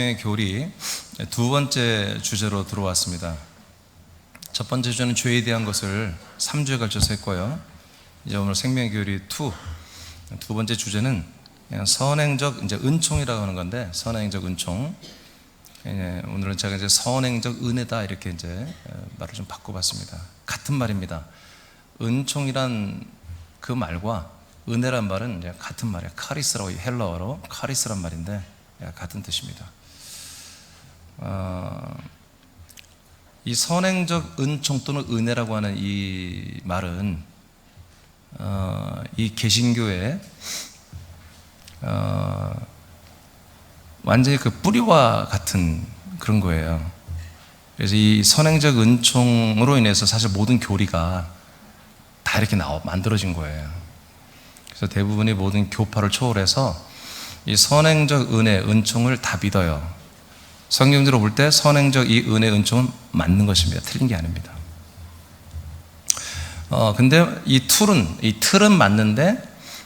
생명의 교리 두 번째 주제로 들어왔습니다. 첫 번째 주제는 죄에 대한 것을 3주에 걸쳐서 했고요. 이제 오늘 생명의 교리 2, 두 번째 주제는 그냥 선행적 이제 은총이라고 하는 건데, 선행적 은총. 오늘은 제가 이제 선행적 은혜다 이렇게 이제 말을 좀 바꿔봤습니다. 같은 말입니다. 은총이란 그 말과 은혜란 말은 이제 같은 말이에요. 카리스라고, 헬라어로 카리스란 말인데 같은 뜻입니다. 이 선행적 은총 또는 은혜라고 하는 이 말은 이 개신교의 완전히 그 뿌리와 같은 그런 거예요. 그래서 이 선행적 은총으로 인해서 사실 모든 교리가 다 이렇게 만들어진 거예요. 그래서 대부분이 모든 교파를 초월해서 이 선행적 은혜, 은총을 다 믿어요. 성경적으로 볼 때 선행적 이 은혜, 은총은 맞는 것입니다. 틀린 게 아닙니다. 근데 이 틀은 맞는데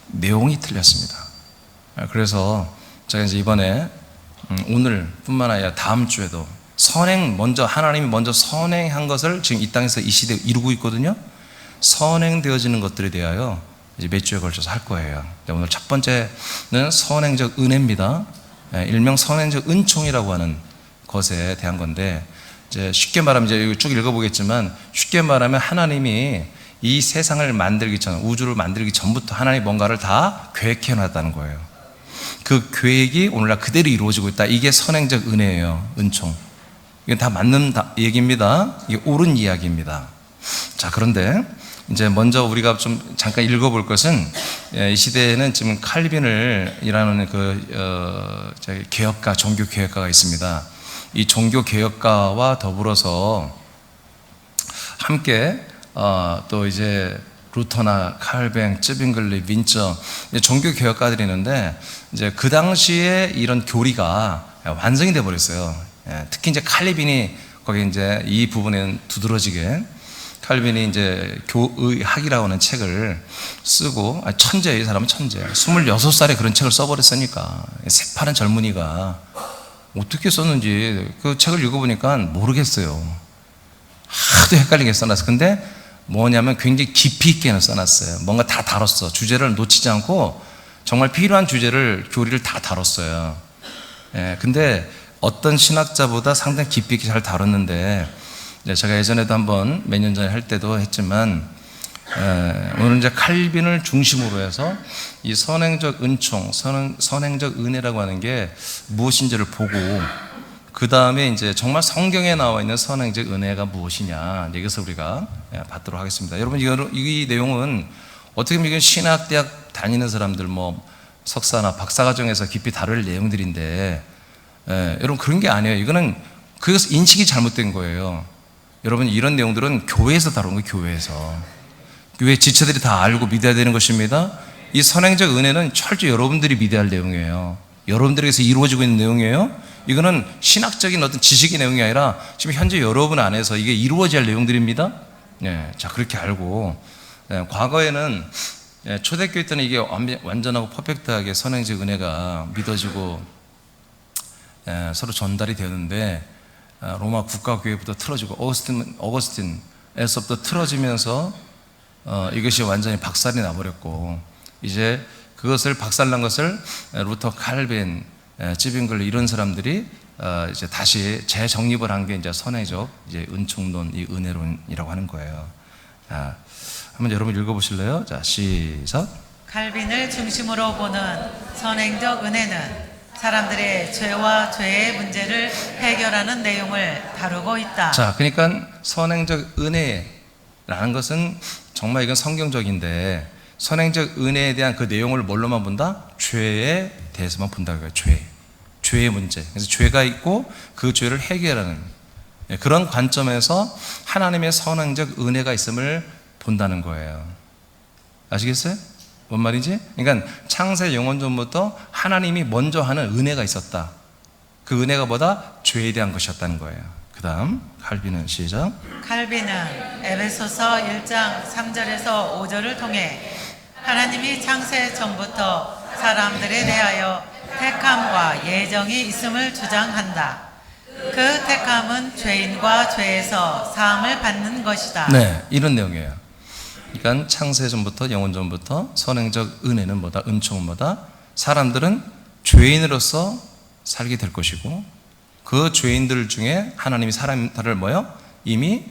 내용이 틀렸습니다. 그래서 제가 이제 이번에 오늘뿐만 아니라 다음 주에도 하나님이 먼저 선행한 것을 지금 이 땅에서 이 시대에 이루고 있거든요. 선행되어지는 것들에 대하여 이제 몇 주에 걸쳐서 할 거예요. 오늘 첫 번째는 선행적 은혜입니다. 일명 선행적 은총이라고 하는 것에 대한 건데, 이제 쉽게 말하면 이제 쭉 읽어보겠지만, 쉽게 말하면 하나님이 이 세상을 만들기 전, 우주를 만들기 전부터 하나님이 뭔가를 다 계획해 놨다는 거예요. 그 계획이 오늘날 그대로 이루어지고 있다. 이게 선행적 은혜예요. 은총. 이건 다 맞는 얘기입니다. 이게 옳은 이야기입니다. 자, 그런데 이제 먼저 우리가 좀 잠깐 읽어볼 것은, 이 시대에는 지금 칼빈이라는 개혁가, 종교 개혁가가 있습니다. 이 종교 개혁가와 더불어서 함께 또 이제 루터나 칼뱅, 쯔빙글리, 윈처 종교 개혁가들이 있는데, 이제 그 당시에 이런 교리가 완성이 돼 버렸어요. 특히 이제 칼빈이 거기 이제 이 부분에는 두드러지게 칼빈이 이제 교의학이라고 하는 책을 쓰고, 천재예요. 이 사람은 천재. 26살에 그런 책을 써버렸으니까 새파란 젊은이가 어떻게 썼는지 그 책을 읽어보니까 모르겠어요. 하도 헷갈리게 써놨어. 근데 뭐냐면 굉장히 깊이 있게 써놨어요. 뭔가 다 다뤘어. 주제를 놓치지 않고 정말 필요한 주제를, 교리를 다 다뤘어요. 근데 어떤 신학자보다 상당히 깊이 있게 잘 다뤘는데, 제가 예전에도 한번 몇 년 전에 할 때도 했지만, 오늘 이제 칼빈을 중심으로 해서 이 선행적 은총, 선행적 은혜라고 하는 게 무엇인지를 보고, 그 다음에 이제 정말 성경에 나와 있는 선행적 은혜가 무엇이냐, 이것을 우리가 받도록 하겠습니다. 여러분, 이 내용은 어떻게 보면 신학대학 다니는 사람들, 석사나 박사과정에서 깊이 다룰 내용들인데, 여러분, 그런 게 아니에요. 이거는 그것은 인식이 잘못된 거예요. 여러분, 이런 내용들은 교회에서 다룬 거예요. 교회 지체들이 다 알고 믿어야 되는 것입니다. 이 선행적 은혜는 철저히 여러분들이 믿어야 할 내용이에요. 여러분들에게서 이루어지고 있는 내용이에요. 이거는 신학적인 어떤 지식의 내용이 아니라 지금 현재 여러분 안에서 이게 이루어져야 할 내용들입니다. 자, 그렇게 알고, 과거에는 초대교회 때는 이게 완전하고 퍼펙트하게 선행적 은혜가 믿어지고 서로 전달이 되는데, 로마 국가교회부터 틀어지고 어거스틴에서부터 틀어지면서 이것이 완전히 박살이 나버렸고, 이제 그것을 박살난 것을 루터, 칼빈, 쯔빙글리 이런 사람들이 이제 다시 재정립을 한 게 이제 선행적 이제 은총론, 이 은혜론이라고 하는 거예요. 한번 여러분 읽어보실래요? 자, 시작. 칼빈을 중심으로 보는 선행적 은혜는 사람들의 죄와 죄의 문제를 해결하는 내용을 다루고 있다. 자, 그러니까 선행적 은혜라는 것은 정말 이건 성경적인데, 선행적 은혜에 대한 그 내용을 뭘로만 본다? 죄에 대해서만 본다고요. 죄의 문제. 그래서 죄가 있고 그 죄를 해결하는 그런 관점에서 하나님의 선행적 은혜가 있음을 본다는 거예요. 아시겠어요? 뭔 말이지? 그러니까 창세 영원전부터 하나님이 먼저 하는 은혜가 있었다. 그 은혜가 뭐다? 죄에 대한 것이었다는 거예요. 그 다음 칼빈은 시작. 칼빈은 에베소서 1장 3절에서 5절을 통해 하나님이 창세 전부터 사람들에 대하여 택함과 예정이 있음을 주장한다. 그 택함은 죄인과 죄에서 사함을 받는 것이다. 네, 이런 내용이에요. 그러니까 창세 전부터 영원 전부터 선행적 은혜는 뭐다? 은총은 뭐다? 사람들은 죄인으로서 살게 될 것이고, 그 죄인들 중에 하나님이 사람들을 뭐요? 이미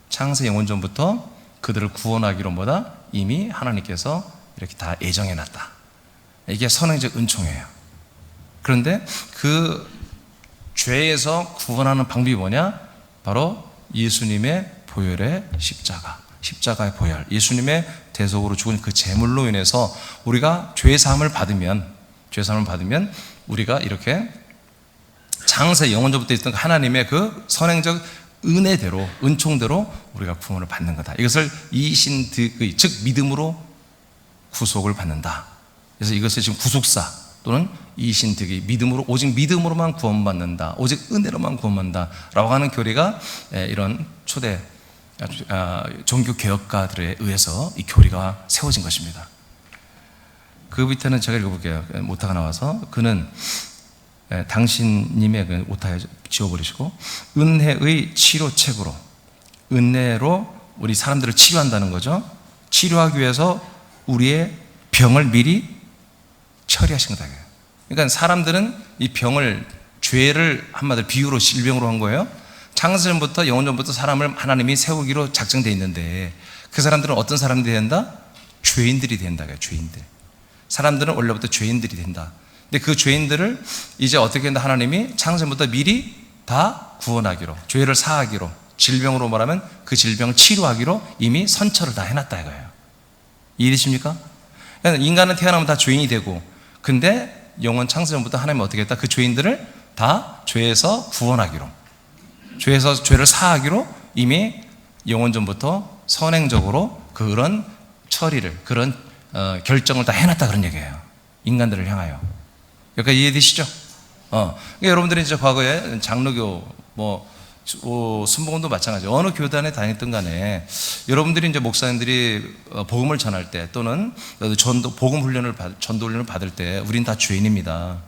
창세 영원 전부터 그들을 구원하기로 뭐다? 이미 하나님께서 이렇게 다 예정해 놨다. 이게 선행적 은총이에요. 그런데 그 죄에서 구원하는 방법이 뭐냐? 바로 예수님의 보혈의 십자가의 보혈, 예수님의 대속으로 죽은 그 제물로 인해서 우리가 죄 사함을 받으면 우리가 이렇게 창세 영원전부터 있던 하나님의 그 선행적 은혜대로, 은총대로 우리가 구원을 받는 거다. 이것을 이신득의, 즉 믿음으로 구속을 받는다. 그래서 이것을 지금 구속사 또는 이신득의, 믿음으로, 오직 믿음으로만 구원받는다, 오직 은혜로만 구원받는다 라고 하는 교리가 이런 초대 종교 개혁가들에 의해서 이 교리가 세워진 것입니다. 그 밑에는 제가 읽어볼게요. 오타가 나와서. 그는 당신님의 그 오타에 지워버리시고, 은혜의 치료책으로, 은혜로 우리 사람들을 치료한다는 거죠. 치료하기 위해서 우리의 병을 미리 처리하신 거다. 그러니까 사람들은 이 병을, 죄를 한마디로 비유로, 질병으로 한 거예요. 창세전부터 영원전부터 사람을 하나님이 세우기로 작정되어 있는데, 그 사람들은 어떤 사람들이 된다? 죄인들이 된다. 죄인들. 사람들은 원래부터 죄인들이 된다. 근데 그 죄인들을 이제 어떻게 한다? 하나님이 창세전부터 미리 다 구원하기로, 죄를 사하기로, 질병으로 말하면 그 질병을 치료하기로 이미 선처를 다 해놨다 이거예요. 이해되십니까? 그러니까 인간은 태어나면 다 죄인이 되고, 근데 영원 창세전부터 하나님은 어떻게 했다? 그 죄인들을 다 죄에서 구원하기로, 죄에서 죄를 사하기로 이미 영원전부터 선행적으로 그런 처리를, 그런 결정을 다 해놨다 그런 얘기예요. 인간들을 향하여. 여기까지 이해되시죠? 그러니까 여러분들이 이제 과거에 장로교, 순복음도 마찬가지. 어느 교단에 다녔든 간에 여러분들이 이제 목사님들이 복음을 전할 때 또는 복음 훈련을 전도 훈련을 받을 때 우린 다 죄인입니다.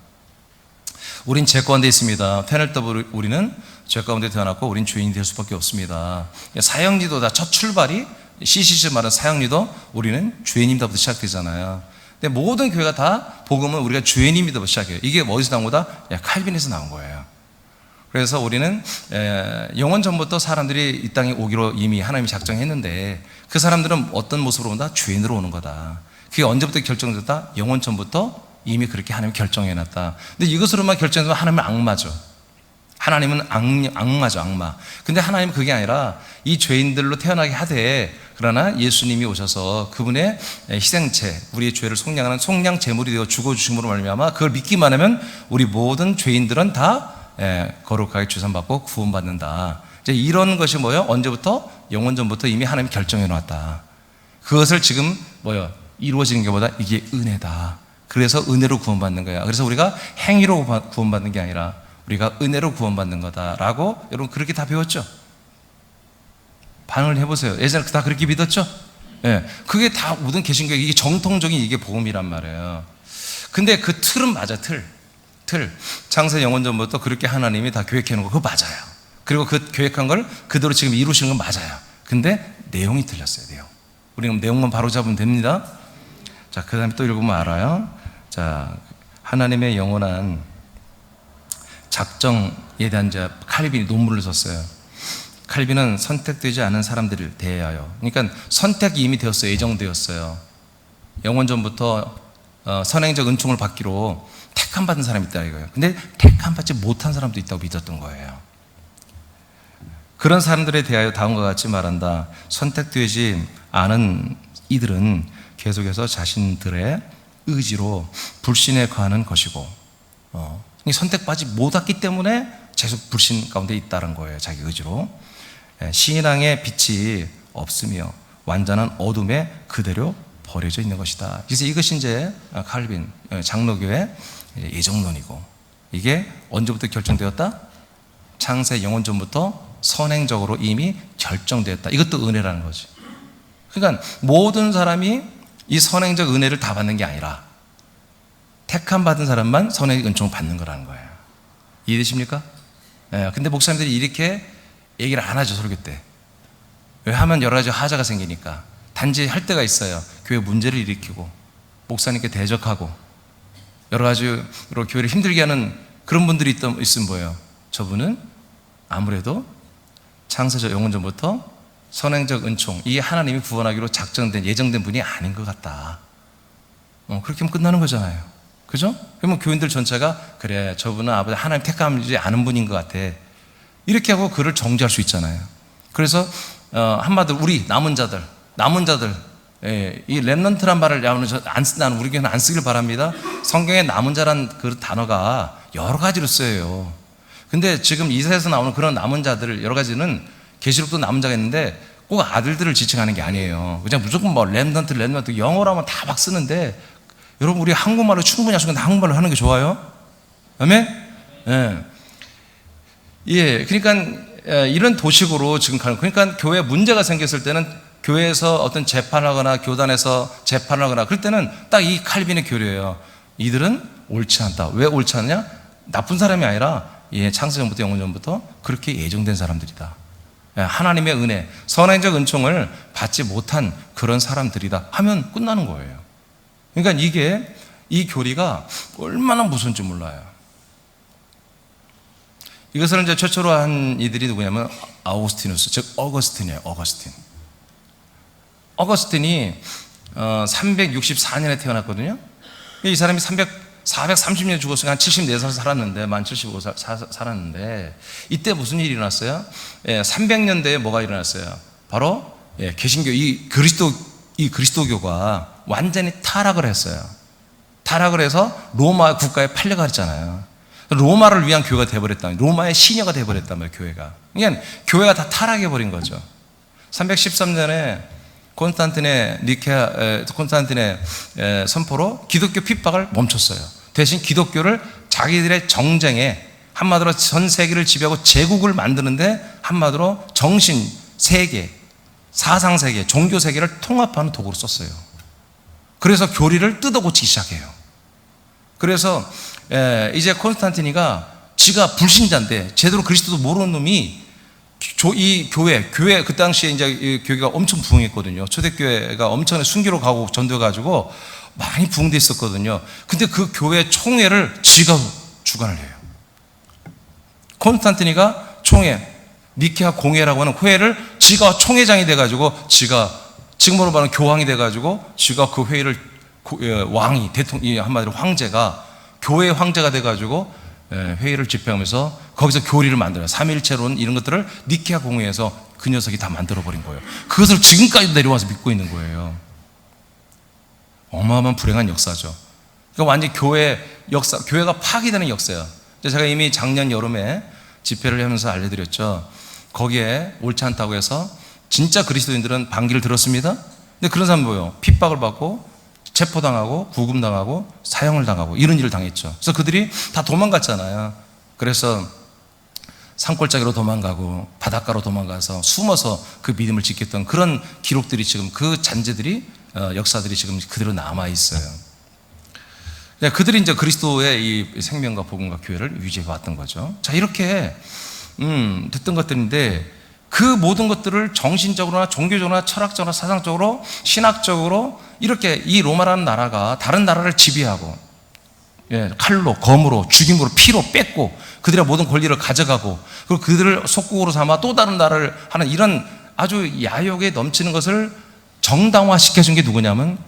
우린 죄 가운데 있습니다. 태어날 때 우리는 죄 가운데 태어났고 우린 죄인이 될 수밖에 없습니다. 사형리도 다 첫 출발이, CCC 말하는 사형리도 우리는 죄인입니다부터 시작되잖아요. 근데 모든 교회가 다 복음은 우리가 죄인입니다부터 시작해요. 이게 어디서 나온 거다? 칼빈에서 나온 거예요. 그래서 우리는 영원 전부터 사람들이 이 땅에 오기로 이미 하나님이 작정했는데, 그 사람들은 어떤 모습으로 온다? 죄인으로 오는 거다. 그게 언제부터 결정됐다? 영원 전부터 이미 그렇게 하나님이 결정해놨다. 근데 이것으로만 결정해서 하나님은 악마죠. 하나님은 악마죠, 악마. 근데 하나님은 그게 아니라 이 죄인들로 태어나게 하되, 그러나 예수님이 오셔서 그분의 희생체, 우리의 죄를 속량하는 속량 제물이 되어 죽어주심으로 말미암아 그걸 믿기만 하면 우리 모든 죄인들은 다 거룩하게 죄산받고 구원받는다. 이제 이런 것이 뭐예요? 언제부터? 영원전부터 이미 하나님이 결정해 놨다. 그것을 지금 이루어지는 게 뭐다? 이게 은혜다. 그래서 은혜로 구원받는 거야. 그래서 우리가 행위로 구원받는 게 아니라 우리가 은혜로 구원받는 거다라고 여러분 그렇게 다 배웠죠? 반응을 해보세요. 예전에 다 그렇게 믿었죠? 그게 다 모든 개신교, 이게 정통적인 이게 복음이란 말이에요. 근데 그 틀은 맞아, 틀. 창세 영원전부터 그렇게 하나님이 다 계획해 놓은 거, 그거 맞아요. 그리고 그 계획한 걸 그대로 지금 이루시는 건 맞아요. 근데 내용이 틀렸어요, 내용. 우리는 내용만 바로 잡으면 됩니다. 자, 그 다음에 또 읽으면 알아요. 자, 하나님의 영원한 작정에 대한 이제 칼빈이 논문을 썼어요. 칼빈은 선택되지 않은 사람들을 대하여, 그러니까 선택이 이미 되었어요. 예정되었어요. 영원전부터 선행적 은총을 받기로 택함 받은 사람이 있다 이거예요. 근데 택함 받지 못한 사람도 있다고 믿었던 거예요. 그런 사람들에 대하여 다음과 같이 말한다. 선택되지 않은 이들은 계속해서 자신들의 의지로 불신에 관한 것이고, 선택받지 못했기 때문에 계속 불신 가운데 있다는 거예요. 자기 의지로. 신앙의 빛이 없으며 완전한 어둠에 그대로 버려져 있는 것이다. 그래서 이것이 이제 칼빈 장로교의 예정론이고, 이게 언제부터 결정되었다? 창세 영원전부터 선행적으로 이미 결정되었다. 이것도 은혜라는 거지. 그러니까 모든 사람이 이 선행적 은혜를 다 받는 게 아니라 택함 받은 사람만 선의 은총을 받는 거라는 거예요. 이해되십니까? 예, 근데 목사님들이 이렇게 얘기를 안 하죠, 설교 때. 왜 하면 여러 가지 하자가 생기니까. 단지 할 때가 있어요. 교회 문제를 일으키고 목사님께 대적하고 여러 가지로 교회를 힘들게 하는 그런 분들이 있으면 뭐예요? 저분은 아무래도 창세적 영원전부터 선행적 은총, 이 하나님이 구원하기로 작정된 예정된 분이 아닌 것 같다. 그렇게 하면 끝나는 거잖아요. 그죠? 그러면 교인들 전체가 그래, 저분은 아버지 하나님 택함지 않은 분인 것 같아. 이렇게 하고 그를 정죄할 수 있잖아요. 그래서 한마디로 우리 남은 자들, 예, 이 렘넌트란 말을 나는 우리 교회는 안 쓰길 바랍니다. 성경에 남은 자란 그 단어가 여러 가지로 쓰여요. 근데 지금 이사야에서 나오는 그런 남은 자들 여러 가지는 계시록도 남은 자가 있는데 꼭 아들들을 지칭하는 게 아니에요. 그냥 무조건 뭐 렘넌트 영어로 하면 다 막 쓰는데 여러분 우리 한국말로 충분히 할 수 있는데 한국말로 하는 게 좋아요? 아멘? 예. 예, 그러니까 이런 도식으로 지금 가는, 그러니까 교회에 문제가 생겼을 때는 교회에서 어떤 재판하거나 교단에서 재판하거나 그럴 때는 딱 이 칼빈의 교리예요. 이들은 옳지 않다. 왜 옳지 않냐? 나쁜 사람이 아니라 창세전부터 영원전부터 그렇게 예정된 사람들이다. 하나님의 은혜, 선행적 은총을 받지 못한 그런 사람들이다 하면 끝나는 거예요. 그러니까 이 교리가 얼마나 무서운지 몰라요. 이것을 이제 최초로 한 이들이 누구냐면 아우구스티누스, 즉 어거스틴이에요. 어거스틴이 364년에 태어났거든요. 이 사람이 430년 죽었으니까 한 74살 살았는데, 만 75살 살았는데, 이때 무슨 일이 일어났어요? 300년대에 뭐가 일어났어요? 바로 개신교, 이 그리스도교가 완전히 타락을 했어요. 타락을 해서 로마 국가에 팔려가 있잖아요. 로마를 위한 교회가 되어버렸다. 로마의 시녀가 되어버렸단 말이에요, 교회가. 그러니까 교회가 다 타락해버린 거죠. 313년에 콘스탄틴의 선포로 기독교 핍박을 멈췄어요. 대신 기독교를 자기들의 정쟁에, 한마디로 전 세계를 지배하고 제국을 만드는데 한마디로 정신 세계, 사상 세계, 종교 세계를 통합하는 도구로 썼어요. 그래서 교리를 뜯어고치기 시작해요. 그래서 이제 콘스탄티니가 지가 불신자인데 제대로 그리스도도 모르는 놈이 이 교회 그 당시에 이제 이 교회가 엄청 부흥했거든요. 초대교회가 엄청나게 순교로 가고 전도해가지고 많이 부흥돼 있었거든요. 근데 그 교회 총회를 지가 주관을 해요. 콘스탄티니가 총회, 니케아 공회라고 하는 회의를 지가 총회장이 돼가지고 지가 지금으로 말하면 교황이 돼가지고 지가 그 회의를 왕이 대통령, 한마디로 황제가 교회의 황제가 돼가지고 회의를 집행하면서 거기서 교리를 만들어요. 삼일체론 이런 것들을 니케아 공회에서 그 녀석이 다 만들어버린 거예요. 그것을 지금까지도 내려와서 믿고 있는 거예요. 어마어마한 불행한 역사죠. 그러니까 완전히 교회가 파괴되는 역사예요. 제가 이미 작년 여름에 집회를 하면서 알려드렸죠. 거기에 옳지 않다고 해서 진짜 그리스도인들은 반기를 들었습니다. 근데 그런 사람 뭐예요? 핍박을 받고 체포당하고 구금당하고 사형을 당하고 이런 일을 당했죠. 그래서 그들이 다 도망갔잖아요. 그래서 산골짜기로 도망가고 바닷가로 도망가서 숨어서 그 믿음을 지켰던 그런 기록들이 지금 그 잔재들이 역사들이 지금 그대로 남아있어요. 그들이 이제 그리스도의 이 생명과 복음과 교회를 유지해 왔던 거죠. 자, 이렇게 듣던 것들인데 그 모든 것들을 정신적으로나 종교적으로나 철학적으로나 사상적으로 신학적으로 이렇게 이 로마라는 나라가 다른 나라를 지배하고 칼로, 검으로, 죽임으로, 피로 뺏고 그들의 모든 권리를 가져가고 그리고 그들을 속국으로 삼아 또 다른 나라를 하는 이런 아주 야욕에 넘치는 것을 정당화시켜준 게 누구냐면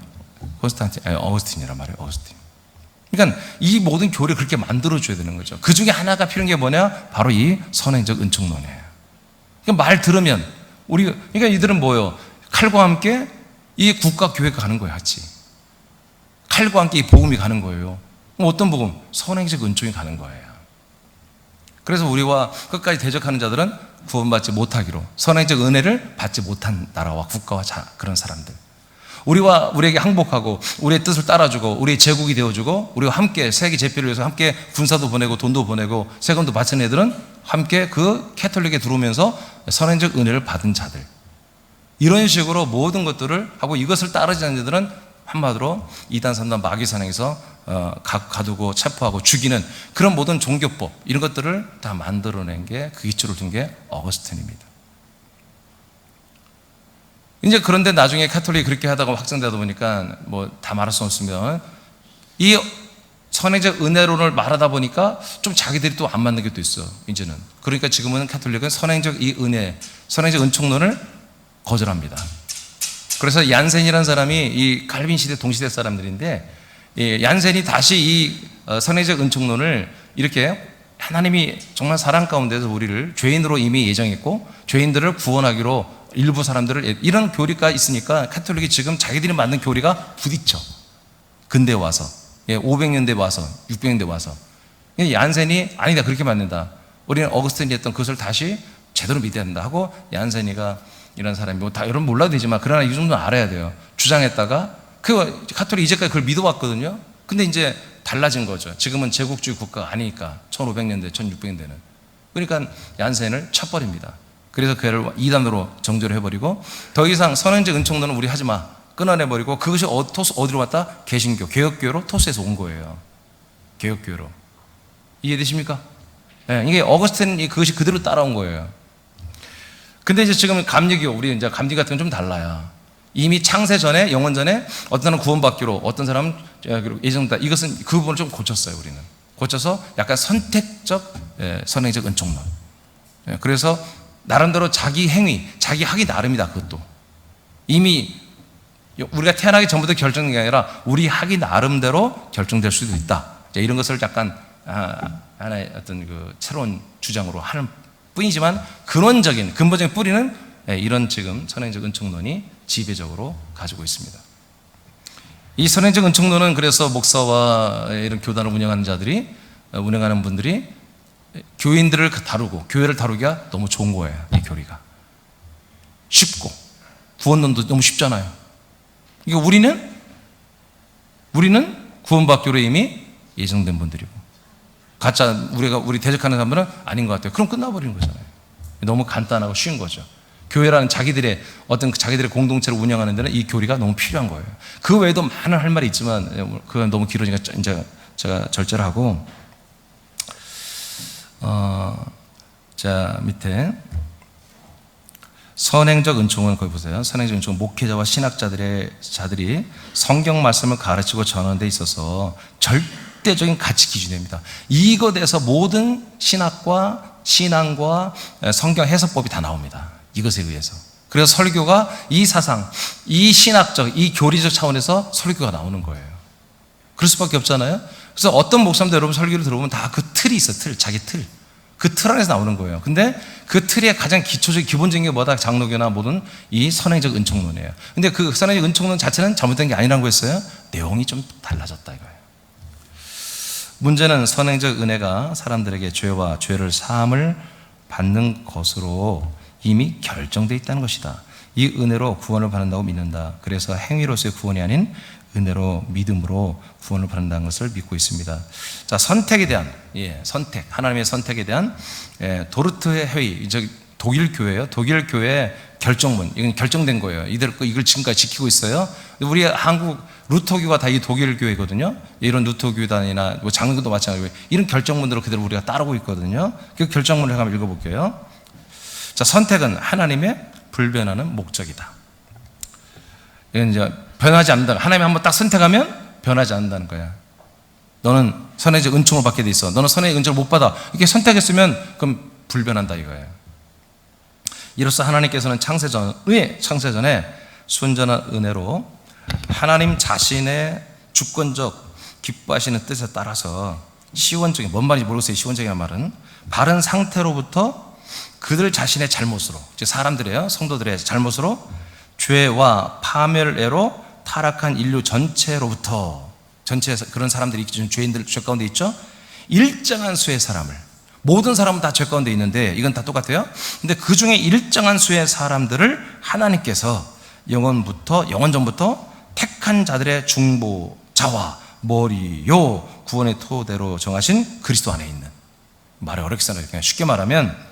어거스틴이란 말이에요. 어거스틴. 그러니까 이 모든 교리를 그렇게 만들어줘야 되는 거죠. 그 중에 하나가 필요한 게 뭐냐? 바로 이 선행적 은총론이에요. 그러니까 말 들으면 그러니까 이들은 뭐예요? 칼과 함께 이 국가 교회가 가는 거예요, 같이. 칼과 함께 이 복음이 가는 거예요. 어떤 복음? 선행적 은총이 가는 거예요. 그래서 우리와 끝까지 대적하는 자들은 구원받지 못하기로, 선행적 은혜를 받지 못한 나라와 국가와 그런 사람들. 우리에게 항복하고 우리의 뜻을 따라주고 우리의 제국이 되어주고 우리와 함께 세계 제패를 위해서 함께 군사도 보내고 돈도 보내고 세금도 바친 애들은 함께 그 캐톨릭에 들어오면서 선행적 은혜를 받은 자들. 이런 식으로 모든 것들을 하고 이것을 따르지 않는 자들은 한마디로 이단 산단 마귀 사냥에서 가두고 체포하고 죽이는 그런 모든 종교법 이런 것들을 다 만들어낸 게 그 기초를 둔 게 어거스틴입니다. 이제 그런데 나중에 카톨릭이 그렇게 하다가 확장되다 보니까 뭐 다 말할 수 없으면 이 선행적 은혜론을 말하다 보니까 좀 자기들이 또 안 맞는 게 또 있어 이제는. 그러니까 지금은 카톨릭은 선행적 이 은혜, 선행적 은총론을 거절합니다. 그래서 얀센이라는 사람이 이 칼빈 시대 동시대 사람들인데 이 얀센이 다시 이 선행적 은총론을 이렇게 하나님이 정말 사랑 가운데서 우리를 죄인으로 이미 예정했고 죄인들을 구원하기로 일부 사람들을 이런 교리가 있으니까 카톨릭이 지금 자기들이 만든 교리가 부딪혀. 근대 와서 500년대 와서 600년대 와서 얀센이 아니다 그렇게 맞는다. 우리는 어거스틴이 했던 그것을 다시 제대로 믿어야 된다 하고 얀센이가 이런 사람이 뭐 다 여러분 몰라도 되지만 그러나 이 정도는 알아야 돼요. 주장했다가 그 카톨릭 이제까지 그걸 믿어왔거든요. 근데 이제 달라진 거죠. 지금은 제국주의 국가가 아니니까 1500년대 1600년대는 그러니까 얀센을 쳐버립니다. 그래서 그를 이단으로 정죄를 해버리고 더 이상 선행적 은총론은 우리 하지마 끊어내버리고 그것이 어디로 왔다? 개신교, 개혁교회로 토스에서 온 거예요. 개혁교회로. 이해되십니까? 네, 이게 어거스틴이 그것이 그대로 따라온 거예요. 근데 이제 지금 감리교, 우리 이제 감리 같은 건 좀 달라요. 이미 창세 전에, 영원 전에 어떤 사람은 구원받기로, 어떤 사람은 예정다. 이것은 그 부분을 좀 고쳤어요, 우리는. 고쳐서 약간 선택적, 선행적 은총론. 그래서 나름대로 자기 행위, 자기 하기 나름이다, 그것도. 이미 우리가 태어나기 전부터 결정된 게 아니라 우리 하기 나름대로 결정될 수도 있다. 이런 것을 약간 하나의 어떤 그 새로운 주장으로 하는 뿐이지만 근원적인, 근본적인 뿌리는 이런 지금 선행적 은총론이 지배적으로 가지고 있습니다. 이 선행적 은총론은 그래서 목사와 이런 교단을 운영하는 자들이, 운영하는 분들이 교인들을 다루고 교회를 다루기가 너무 좋은 거예요. 이 교리가 쉽고 구원론도 너무 쉽잖아요. 이게 우리는 구원받기로 이미 예정된 분들이고 가짜 우리 대적하는 사람들은 아닌 것 같아요. 그럼 끝나버리는 거잖아요. 너무 간단하고 쉬운 거죠. 교회라는 자기들의 공동체를 운영하는 데는 이 교리가 너무 필요한 거예요. 그 외에도 많은 할 말이 있지만 그건 너무 길어지니까 이제 제가 절제를 하고 자 밑에 선행적 은총은 거기 보세요. 선행적 은총은 목회자와 신학자들이 성경 말씀을 가르치고 전하는 데 있어서 절대적인 가치 기준입니다. 이것에서 모든 신앙과 성경 해석법이 다 나옵니다. 이것에 의해서. 그래서 설교가 이 사상, 이 신학적, 이 교리적 차원에서 설교가 나오는 거예요. 그럴 수밖에 없잖아요. 그래서 어떤 목사님도 여러분 설교를 들어보면 다 그 틀이 있어, 자기 틀. 그 틀 안에서 나오는 거예요. 근데 그 틀의 가장 기본적인 게 뭐다? 장로교나 모든 이 선행적 은총론이에요. 근데 그 선행적 은총론 자체는 잘못된 게 아니라고 했어요. 내용이 좀 달라졌다 이거예요. 문제는 선행적 은혜가 사람들에게 죄와 죄를 사함을 받는 것으로 이미 결정되어 있다는 것이다. 이 은혜로 구원을 받는다고 믿는다. 그래서 행위로서의 구원이 아닌 은혜로 믿음으로 구원을 받는다는 것을 믿고 있습니다. 자, 선택에 대한 선택, 하나님의 선택에 대한 도르트의 회의, 독일 교회예요. 독일 교회의 결정문, 이건 결정된 거예요. 이걸 지금까지 지키고 있어요. 우리 한국 루터교가 다 이 독일 교회거든요. 이런 루터교단이나 뭐 장로교도 마찬가지고 이런 결정문들을 그대로 우리가 따르고 있거든요. 그 결정문을 한번 읽어볼게요. 자, 선택은 하나님의 불변하는 목적이다. 이건 이제 변하지 않는다. 하나님이 한번 딱 선택하면 변하지 않는다는 거야. 너는 선행적 은총을 받게 돼 있어. 너는 선행적 은총을 못 받아. 이렇게 선택했으면 그럼 불변한다 이거예요. 이로써 하나님께서는 창세전에 순전한 은혜로 하나님 자신의 주권적 기뻐하시는 뜻에 따라서 시원적인, 뭔 말인지 모르겠어요. 시원적이라는 말은 바른 상태로부터 그들 자신의 잘못으로, 사람들이에요. 성도들의 잘못으로 죄와 파멸애로 타락한 인류 전체로부터, 전체에서 그런 사람들이 죄인들 죄 가운데 있죠. 일정한 수의 사람을, 모든 사람은 다 죄 가운데 있는데 이건 다 똑같아요. 근데 그 중에 일정한 수의 사람들을 하나님께서 영원 전부터 택한 자들의 중보자와 머리요 구원의 토대로 정하신 그리스도 안에 있는, 말이 어렵게 써요. 그냥 쉽게 말하면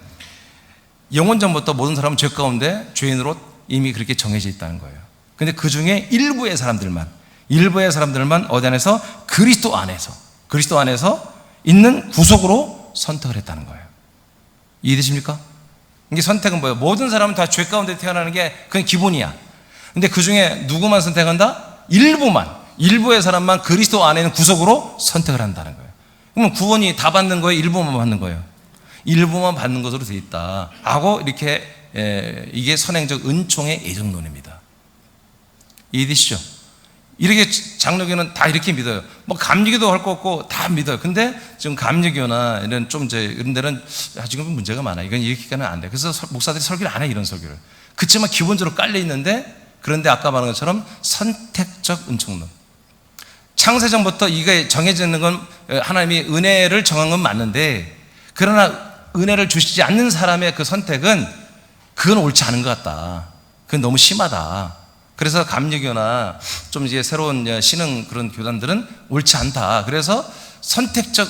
영원 전부터 모든 사람은 죄 가운데 죄인으로 이미 그렇게 정해져 있다는 거예요. 근데 그 중에 일부의 사람들만, 일부의 사람들만 어디 안에서? 그리스도 안에서 있는 구속으로 선택을 했다는 거예요. 이해되십니까? 이게 선택은 뭐예요? 모든 사람은 다 죄 가운데 태어나는 게 그건 기본이야. 근데 그 중에 누구만 선택한다? 일부의 사람만 그리스도 안에 있는 구속으로 선택을 한다는 거예요. 그러면 구원이 다 받는 거예요? 일부만 받는 거예요? 일부만 받는 것으로 되어 있다 하고 이렇게 이게 선행적 은총의 예정론입니다. 이해되시죠? 이렇게 장로교는 다 이렇게 믿어요. 뭐 감리교도 할 거 없고 다 믿어요. 근데 지금 감리교나 이런 좀 이런 데는 지금 문제가 많아요. 이건 이렇게는 안 돼. 그래서 목사들이 설교를 안 해, 이런 설교를. 그렇지만 기본적으로 깔려 있는데, 그런데 아까 말한 것처럼 선택적 은총론. 창세전부터 이게 정해져 있는 건 하나님이 은혜를 정한 건 맞는데, 그러나 은혜를 주시지 않는 사람의 그 선택은 그건 옳지 않은 것 같다. 그건 너무 심하다. 그래서 감리교나 좀 이제 새로운 신흥 그런 교단들은 옳지 않다. 그래서 선택적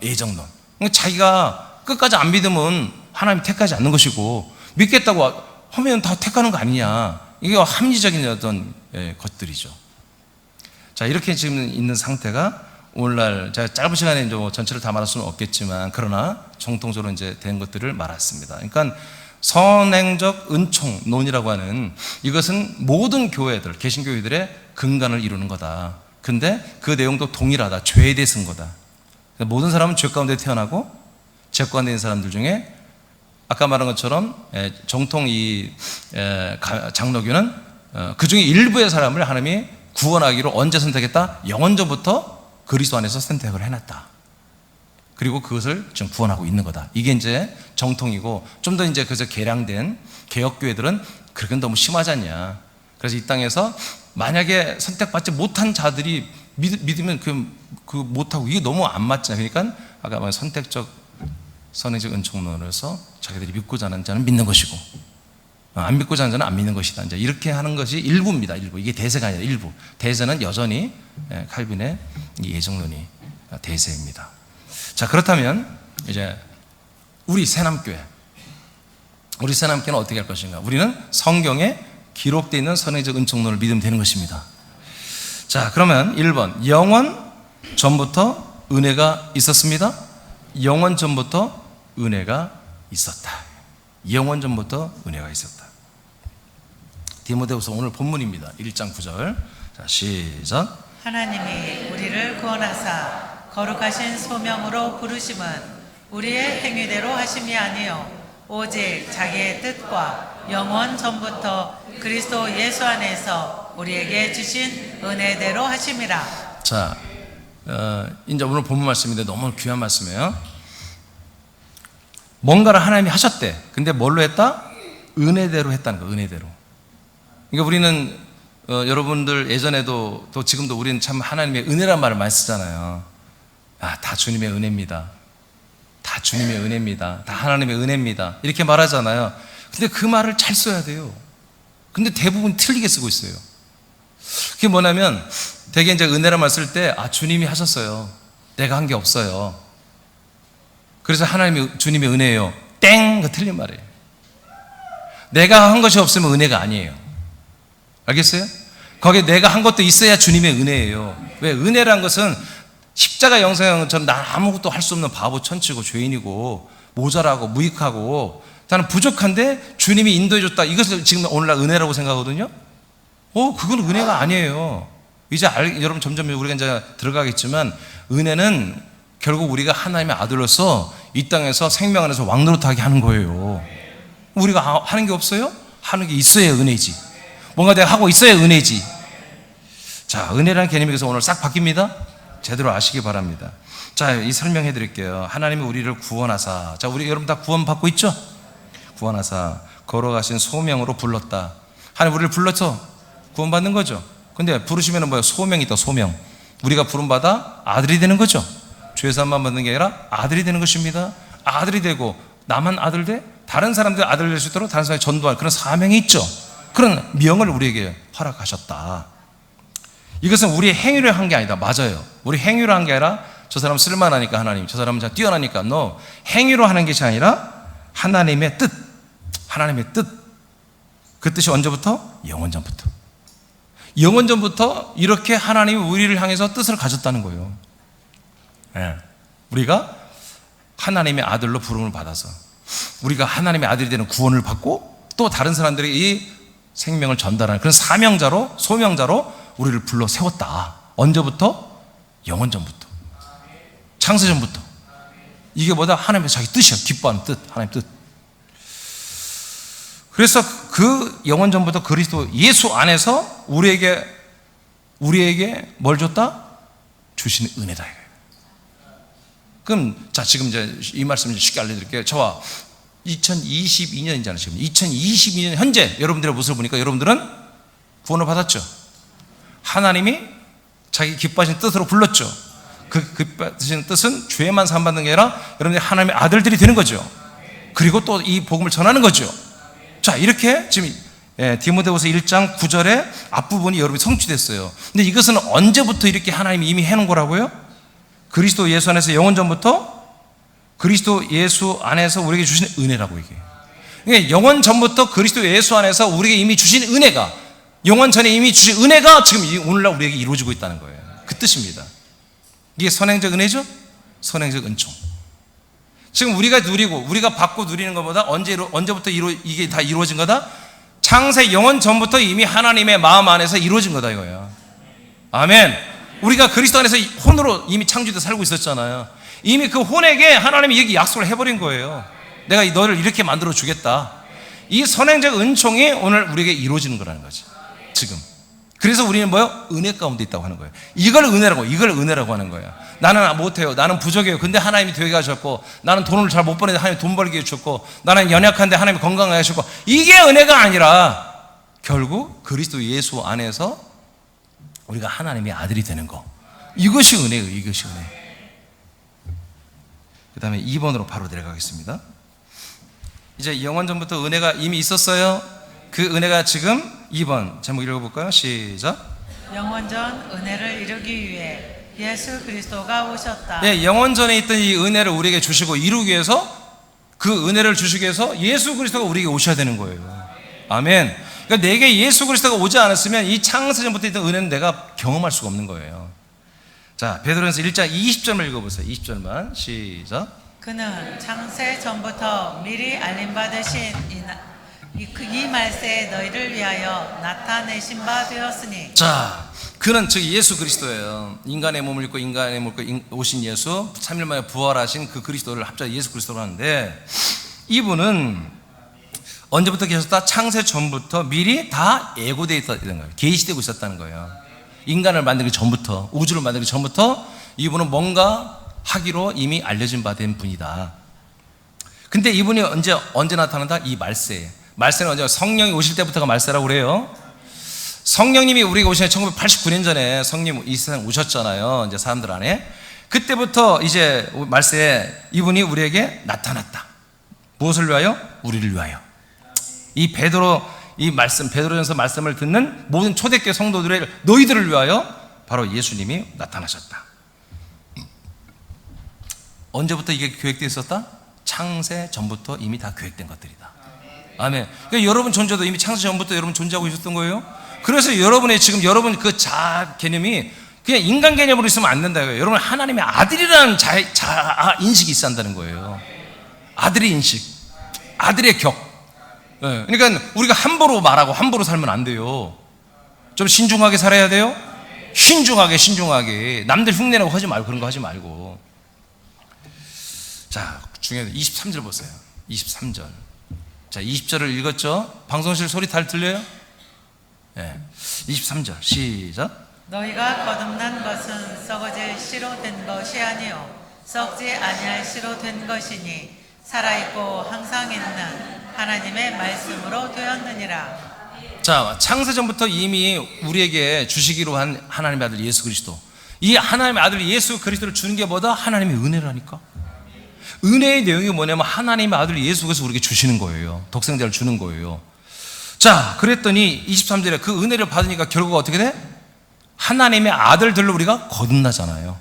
예정론. 자기가 끝까지 안 믿으면 하나님 택하지 않는 것이고, 믿겠다고 하면 다 택하는 거 아니냐. 이게 합리적인 어떤 것들이죠. 자, 이렇게 지금 있는 상태가 오늘날 제가 짧은 시간에 이제 전체를 다 말할 수는 없겠지만, 그러나 정통적으로 이제 된 것들을 말했습니다. 그러니까 선행적 은총론이라고 하는 이것은 모든 교회들, 개신교회들의 근간을 이루는 거다. 근데 그 내용도 동일하다. 죄에 대해 쓴 거다. 모든 사람은 죄 가운데 태어나고, 죄 가운데 있는 사람들 중에 아까 말한 것처럼 정통 이 장로교는 그 중에 일부의 사람을 하나님이 구원하기로 언제 선택했다? 영원전부터 그리스도 안에서 선택을 해놨다. 그리고 그것을 지금 구원하고 있는 거다. 이게 이제 정통이고, 좀 더 이제 그래서 개량된 개혁교회들은 그건 너무 심하지 않냐. 그래서 이 땅에서 만약에 선택받지 못한 자들이 믿으면 그 못하고, 이게 너무 안 맞잖아요. 그러니까 아까 말한 선택적 선행적 은총론으로서 자기들이 믿고자 하는 자는 믿는 것이고, 안 믿고자 하는 자는 안 믿는 것이다. 이제 이렇게 하는 것이 일부입니다. 일부. 이게 대세가 아니라 일부. 대세는 여전히 칼빈의 예정론이 대세입니다. 자, 그렇다면 이제 우리 새남교회는 어떻게 할 것인가? 우리는 성경에 기록되어 있는 선행적 은총론을 믿으면 되는 것입니다. 자, 그러면 1번, 영원 전부터 은혜가 있었습니다. 영원 전부터 은혜가 있었다. 영원 전부터 은혜가 있었다. 디모데후서 오늘 본문입니다. 1장 9절. 자, 시작. 하나님이 우리를 구원하사 거룩하신 소명으로 부르심은 우리의 행위대로 하심이 아니요 오직 자기의 뜻과 영원 전부터 그리스도 예수 안에서 우리에게 주신 은혜대로 하심이라. 자, 이제 오늘 본문 말씀인데 너무 귀한 말씀이에요. 뭔가를 하나님이 하셨대. 근데 뭘로 했다? 은혜대로 했다는 거예요. 은혜대로. 그러니까 우리는 여러분들 예전에도 또 지금도 우리는 참 하나님의 은혜란 말을 많이 쓰잖아요. 다 주님의 은혜입니다. 다 주님의 은혜입니다. 다 하나님의 은혜입니다. 이렇게 말하잖아요. 근데 그 말을 잘 써야 돼요. 근데 대부분 틀리게 쓰고 있어요. 그게 뭐냐면 되게 이제 은혜란 말 쓸 때 주님이 하셨어요. 내가 한 게 없어요. 그래서 주님의 은혜예요. 땡! 그 틀린 말이에요. 내가 한 것이 없으면 은혜가 아니에요. 알겠어요? 거기에 내가 한 것도 있어야 주님의 은혜예요. 왜? 은혜란 것은 십자가 영생처럼 난 아무것도 할 수 없는 바보 천치고 죄인이고 모자라고 무익하고 나는 부족한데 주님이 인도해 줬다. 이것을 지금 오늘날 은혜라고 생각하거든요. 그건 은혜가 아니에요. 이제 여러분 점점 우리가 이제 들어가겠지만, 은혜는 결국 우리가 하나님의 아들로서 이 땅에서 생명 안에서 왕노릇하게 하는 거예요. 우리가 하는 게 없어요? 하는 게 있어야 은혜지. 뭔가 내가 하고 있어야 은혜지. 자, 은혜라는 개념이 그래서 오늘 싹 바뀝니다. 제대로 아시기 바랍니다. 자, 이 설명해 드릴게요. 하나님이 우리를 구원하사, 자, 우리 여러분 다 구원 받고 있죠? 구원하사 걸어가신 소명으로 불렀다. 하나님 우리를 불러서 구원 받는 거죠. 근데 부르시면 뭐예요? 소명이 있다. 소명. 우리가 부름받아 아들이 되는 거죠. 죄사함만 받는 게 아니라 아들이 되는 것입니다. 아들이 되고 나만 아들 돼? 다른 사람들 아들 될 수 있도록 다른 사람이 전도할 그런 사명이 있죠. 그런 명을 우리에게 허락하셨다. 이것은 우리의 행위를 한 게 아니다. 맞아요. 우리 행위로 한 게 아니라 저 사람 쓸만하니까 하나님, 저 사람은 뛰어나니까 행위로 하는 것이 아니라 하나님의 뜻. 하나님의 뜻. 그 뜻이 언제부터? 영원 전부터. 영원전부터 이렇게 하나님이 우리를 향해서 뜻을 가졌다는 거예요. 예. 우리가 하나님의 아들로 부름을 받아서 우리가 하나님의 아들이 되는 구원을 받고 또 다른 사람들에게 이 생명을 전달하는 그런 사명자로, 소명자로 우리를 불러 세웠다. 언제부터? 영원전부터, 창세전부터. 이게 뭐다? 하나님의 자기 뜻이야. 기뻐하는 뜻, 하나님 뜻. 그래서 그 영원전부터 그리스도 예수 안에서 우리에게 뭘 줬다? 주시는 은혜다. 그럼 자, 지금 이제 이 말씀 쉽게 알려드릴게요. 저와 2022년이잖아요. 지금 2022년 현재 여러분들의 모습을 보니까 여러분들은 구원을 받았죠. 하나님이 자기 기뻐하신 뜻으로 불렀죠. 그 기뻐하신 뜻은 죄만 사함받는 게 아니라 여러분들이 하나님의 아들들이 되는 거죠. 그리고 또 이 복음을 전하는 거죠. 자, 이렇게 지금 디모데후서 1장 9절의 앞부분이 여러분이 성취됐어요. 근데 이것은 언제부터 이렇게 하나님이 이미 해놓은 거라고요? 그리스도 예수 안에서 영원전부터 그리스도 예수 안에서 우리에게 주신 은혜라고 이게. 그러니까 영원전부터 그리스도 예수 안에서 우리에게 이미 주신 은혜가, 영원전에 이미 주신 은혜가 지금 오늘날 우리에게 이루어지고 있다는 거예요. 그 뜻입니다. 이게 선행적 은혜죠? 선행적 은총. 지금 우리가 누리고 우리가 받고 누리는 것보다 언제부터 이게 다 이루어진 거다? 창세 영원 전부터 이미 하나님의 마음 안에서 이루어진 거다 이거예요. 아멘. 우리가 그리스도 안에서 혼으로 이미 창조돼 살고 있었잖아요. 이미 그 혼에게 하나님이 이렇게 약속을 해버린 거예요. 내가 너를 이렇게 만들어 주겠다. 이 선행적 은총이 오늘 우리에게 이루어지는 거라는 거지 지금. 그래서 우리는 뭐요? 은혜 가운데 있다고 하는 거예요. 이걸 은혜라고 하는 거예요. 나는 못해요. 나는 부족해요. 근데 하나님이 되게 하셨고, 나는 돈을 잘 못 버는데 하나님이 돈 벌게 해주셨고, 나는 연약한데 하나님이 건강하게 하셨고, 이게 은혜가 아니라 결국 그리스도 예수 안에서 우리가 하나님의 아들이 되는 거. 이것이 은혜예요. 이것이 은혜. 그 다음에 2번으로 바로 내려가겠습니다. 이제 영원전부터 은혜가 이미 있었어요. 그 은혜가 지금 2번 제목 읽어볼까요? 시작. 영원전 은혜를 이루기 위해 예수 그리스도가 오셨다. 네, 영원전에 있던 이 은혜를 우리에게 주시고 이루기 위해서, 그 은혜를 주시기 위해서 예수 그리스도가 우리에게 오셔야 되는 거예요. 아멘. 그러니까 내게 예수 그리스도가 오지 않았으면 이 창세전부터 있던 은혜는 내가 경험할 수가 없는 거예요. 자, 베드로전서 1장 20절만 읽어보세요. 20절만 시작. 그는 창세 전부터 미리 알림받으신 이 말세에 너희를 위하여 나타내신 바 되었으니. 자, 그는 즉 예수 그리스도예요. 인간의 몸을 입고 인간의 몸을 입고 오신 예수, 3일 만에 부활하신 그 그리스도를 합작 예수 그리스도로 하는데, 이분은 언제부터 계셨다? 창세 전부터 미리 다 예고되어 있다는 거예요. 계시되고 있었다는 거예요. 인간을 만들기 전부터, 우주를 만들기 전부터 이분은 뭔가 하기로 이미 알려진 바 된 분이다. 근데 이분이 언제 나타난다? 이 말세에. 말세는 언제? 성령이 오실 때부터가 말세라고 그래요. 성령님이 우리가 오신 1989년 전에 성령 이 세상 오셨잖아요. 이제 사람들 안에. 그때부터 이제 말세에 이분이 우리에게 나타났다. 무엇을 위하여? 우리를 위하여. 이 베드로전서 말씀을 듣는 모든 초대교회 성도들의 너희들을 위하여 바로 예수님이 나타나셨다. 언제부터 이게 계획되어 있었다? 창세 전부터 이미 다 계획된 것들이다. 아멘. 그러니까 여러분 존재도 이미 창세 전부터 여러분 존재하고 있었던 거예요. 그래서 여러분 그 자아 개념이 그냥 인간 개념으로 있으면 안 된다. 여러분 하나님의 아들이라는 자아 인식이 있어야 한다는 거예요. 아들의 인식, 아들의 격. 그러니까 우리가 함부로 말하고 함부로 살면 안 돼요. 좀 신중하게 살아야 돼요. 신중하게 남들 흉내내고 하지 말고, 그런 거 하지 말고. 자, 중요해요. 23절 보세요. 23절. 자, 20절을 읽었죠? 방송실 소리 잘 들려요? 네. 23절 시작. 너희가 거듭난 것은 썩어질 씨로 된 것이 아니요 썩지 아니할 씨로 된 것이니 살아있고 항상 있는 하나님의 말씀으로 되었느니라. 자, 창세전부터 이미 우리에게 주시기로 한 하나님의 아들 예수 그리스도, 이 하나님의 아들 예수 그리스도를 주는 게 뭐다? 하나님의 은혜라니까. 은혜의 내용이 뭐냐면 하나님의 아들 예수 그리스도 우리에게 주시는 거예요. 독생자를 주는 거예요. 자, 그랬더니 23절에 그 은혜를 받으니까 결과가 어떻게 돼? 하나님의 아들들로 우리가 거듭나잖아요.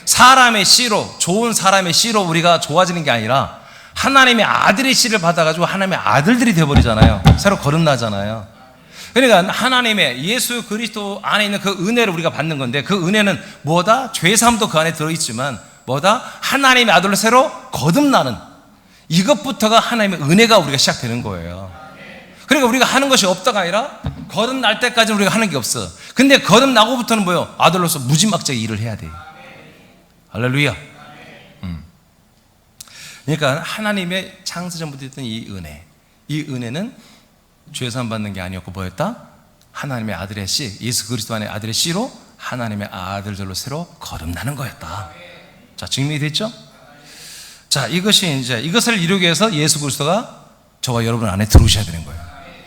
사람의 씨로, 좋은 사람의 씨로 우리가 좋아지는 게 아니라 하나님의 아들의 씨를 받아가지고 하나님의 아들들이 되어버리잖아요. 새로 거듭나잖아요. 그러니까 하나님의 예수 그리스도 안에 있는 그 은혜를 우리가 받는 건데, 그 은혜는 뭐다? 죄사함도 그 안에 들어있지만 뭐다? 하나님의 아들로 새로 거듭나는, 이것부터가 하나님의 은혜가 우리가 시작되는 거예요. 그러니까 우리가 하는 것이 없다가 아니라 거듭날 때까지는 우리가 하는 게 없어. 근데 거듭나고부터는 뭐예요? 아들로서 무지막지하게 일을 해야 돼요. 할렐루야. 그러니까 하나님의 창세전부터 있던 이 은혜, 이 은혜는 죄사함 받는 게 아니었고 뭐였다? 하나님의 아들의 씨, 예수 그리스도 안의 아들의 씨로 하나님의 아들들로 새로 거듭나는 거였다. 자, 증명이 됐죠? 자, 이것을 이루기 위해서 예수 그리스도가 저와 여러분 안에 들어오셔야 되는 거예요.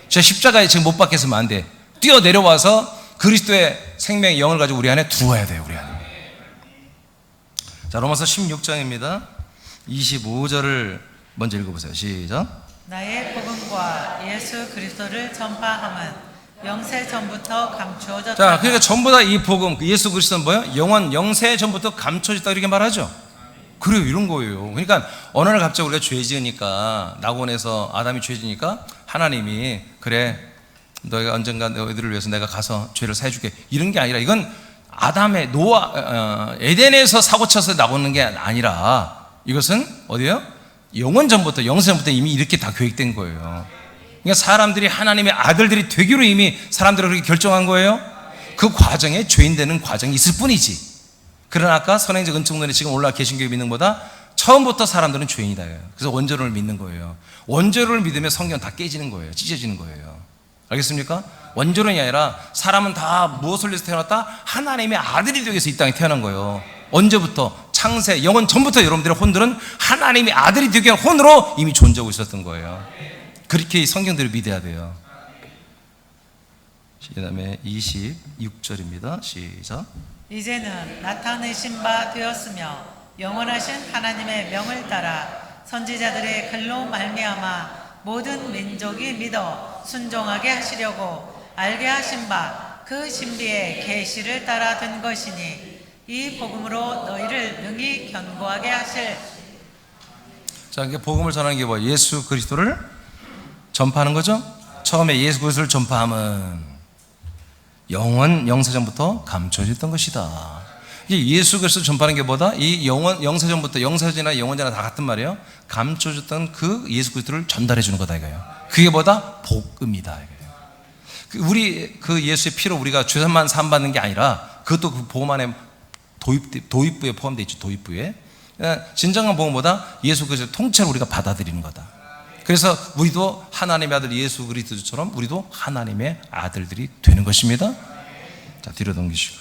제가 십자가에 지금 못 박혔으면 안 돼. 뛰어 내려와서 그리스도의 생명의 영을 가지고 우리 안에 들어와야 돼요, 우리 안에. 자, 로마서 16장입니다. 25절을 먼저 읽어보세요. 시작. 나의 복음과 예수 그리스도를 전파함은 영세 전부터 감추어졌다. 자, 그러니까 전부 다 이 복음, 예수 그리스도는 뭐예요? 영세 전부터 감춰졌다 이렇게 말하죠. 그래요, 이런 거예요. 그러니까 어느 날 갑자기 우리가 죄 지으니까, 낙원에서 아담이 죄 지으니까 하나님이 그래, 너희가 언젠가 너희들을 위해서 내가 가서 죄를 사해줄게, 이런 게 아니라, 이건 아담의 에덴에서 사고쳐서 나오는 게 아니라, 이것은 어디예요? 영원 전부터, 영세 전부터 이미 이렇게 다 계획된 거예요. 그러니까 사람들이 하나님의 아들들이 되기로 이미 사람들을 그렇게 결정한 거예요. 그 과정에 죄인 되는 과정이 있을 뿐이지. 그러나 아까 선행적 은총론에 지금 올라와 계신교회 믿는 것보다 처음부터 사람들은 죄인이다. 그래서 원죄론을 믿는 거예요. 원죄론을 믿으면 성경 다 깨지는 거예요. 찢어지는 거예요. 알겠습니까? 원죄론이 아니라 사람은 다 무엇을 위해서 태어났다? 하나님의 아들이 되기 위해서 이 땅에 태어난 거예요. 언제부터? 창세, 영원 전부터 여러분들의 혼들은 하나님의 아들이 되기 위한 혼으로 이미 존재하고 있었던 거예요. 그렇게 성경들을 믿어야 돼요. 그 다음에 26절입니다. 시작. 이제는 나타내신 바 되었으며 영원하신 하나님의 명을 따라 선지자들의 글로 말미암아 모든 민족이 믿어 순종하게 하시려고 알게 하신 바 그 신비의 계시를 따라 된 것이니 이 복음으로 너희를 능히 견고하게 하실. 자, 이게 복음을 전하는 게 뭐예요? 예수 그리스도를 전파하는 거죠. 처음에 예수 그리스도를 전파함은 영세전부터 감춰졌던 것이다. 이 예수 그리스도를 전파하는 게 뭐다? 이 영세전부터, 영세전이나 영원전이나 다 같은 말이에요. 감춰졌던 그 예수 그리스도를 전달해 주는 거다 이거예요. 그게 뭐다? 복음이다 이거예요. 우리 그 예수의 피로 우리가 죄만 사함 받는 게 아니라, 그것도 그 복음 안에 도입부에 포함되어 있죠. 도입부에. 진정한 복음보다 예수 그리스도 통째로 우리가 받아들이는 거다. 그래서 우리도 하나님의 아들 예수 그리스도처럼 우리도 하나님의 아들들이 되는 것입니다. 자, 뒤로 넘기시고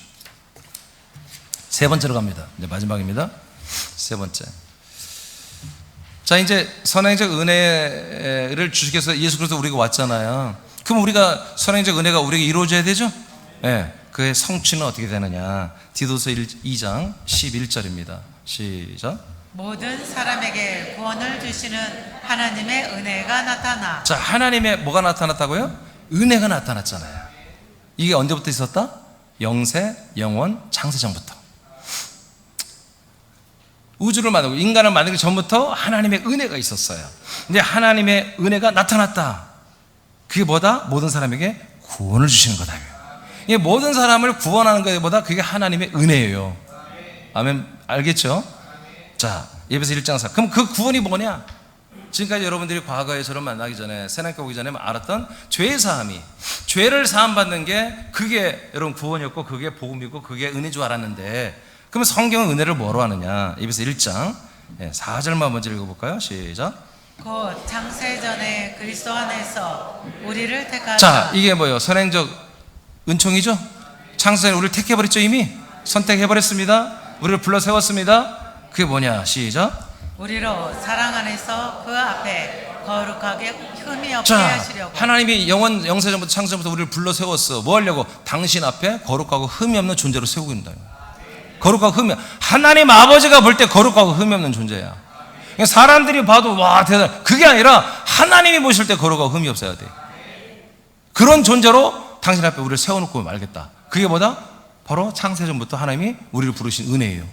세 번째로 갑니다. 이제 마지막입니다. 세 번째. 자, 이제 선행적 은혜를 주시기 위해서 예수 그리스도 우리가 왔잖아요. 그럼 우리가 선행적 은혜가 우리에게 이루어져야 되죠? 네. 그의 성취는 어떻게 되느냐? 디도서 2장 11절입니다. 시작. 모든 사람에게 구원을 주시는 하나님의 은혜가 나타나. 자, 하나님의 뭐가 나타났다고요? 은혜가 나타났잖아요. 이게 언제부터 있었다? 영세, 영원, 창세전부터. 우주를 만들고 인간을 만들기 전부터 하나님의 은혜가 있었어요. 근데 하나님의 은혜가 나타났다. 그게 뭐다? 모든 사람에게 구원을 주시는 거다. 이 모든 사람을 구원하는 것보다 그게 하나님의 은혜예요. 아멘. 알겠죠? 자, 에베소 1장 4. 그럼 그 구원이 뭐냐? 지금까지 여러분들이 과거에 저를 만나기 전에, 새나교 오기 전에 알았던 죄의 사함이, 죄를 사함받는 게 그게 여러분 구원이었고, 그게 복음이고, 그게 은혜인 줄 알았는데, 그러면 성경은 은혜를 뭐로 하느냐? 에베소 1장 4절만 먼저 읽어볼까요? 시작. 곧 창세전에 그리스도 안에서 우리를 택하사. 자, 이게 뭐예요? 선행적 은총이죠? 창세전에 우리를 택해버렸죠. 이미 선택해버렸습니다. 우리를 불러 세웠습니다. 그게 뭐냐? 시작. 우리로 사랑 안에서 그 앞에 거룩하게 흠이 없게 자, 하시려고. 하나님이 영세전부터 창세전부터 우리를 불러 세웠어. 뭐 하려고? 당신 앞에 거룩하고 흠이 없는 존재로 세우고 있다. 거룩하고 흠이, 하나님 아버지가 볼 때 거룩하고 흠이 없는 존재야. 사람들이 봐도 와 대단. 그게 아니라 하나님이 보실 때 거룩하고 흠이 없어야 돼. 그런 존재로 당신 앞에 우리를 세워놓고 말겠다. 그게 뭐다? 바로 창세전부터 하나님이 우리를 부르신 은혜예요.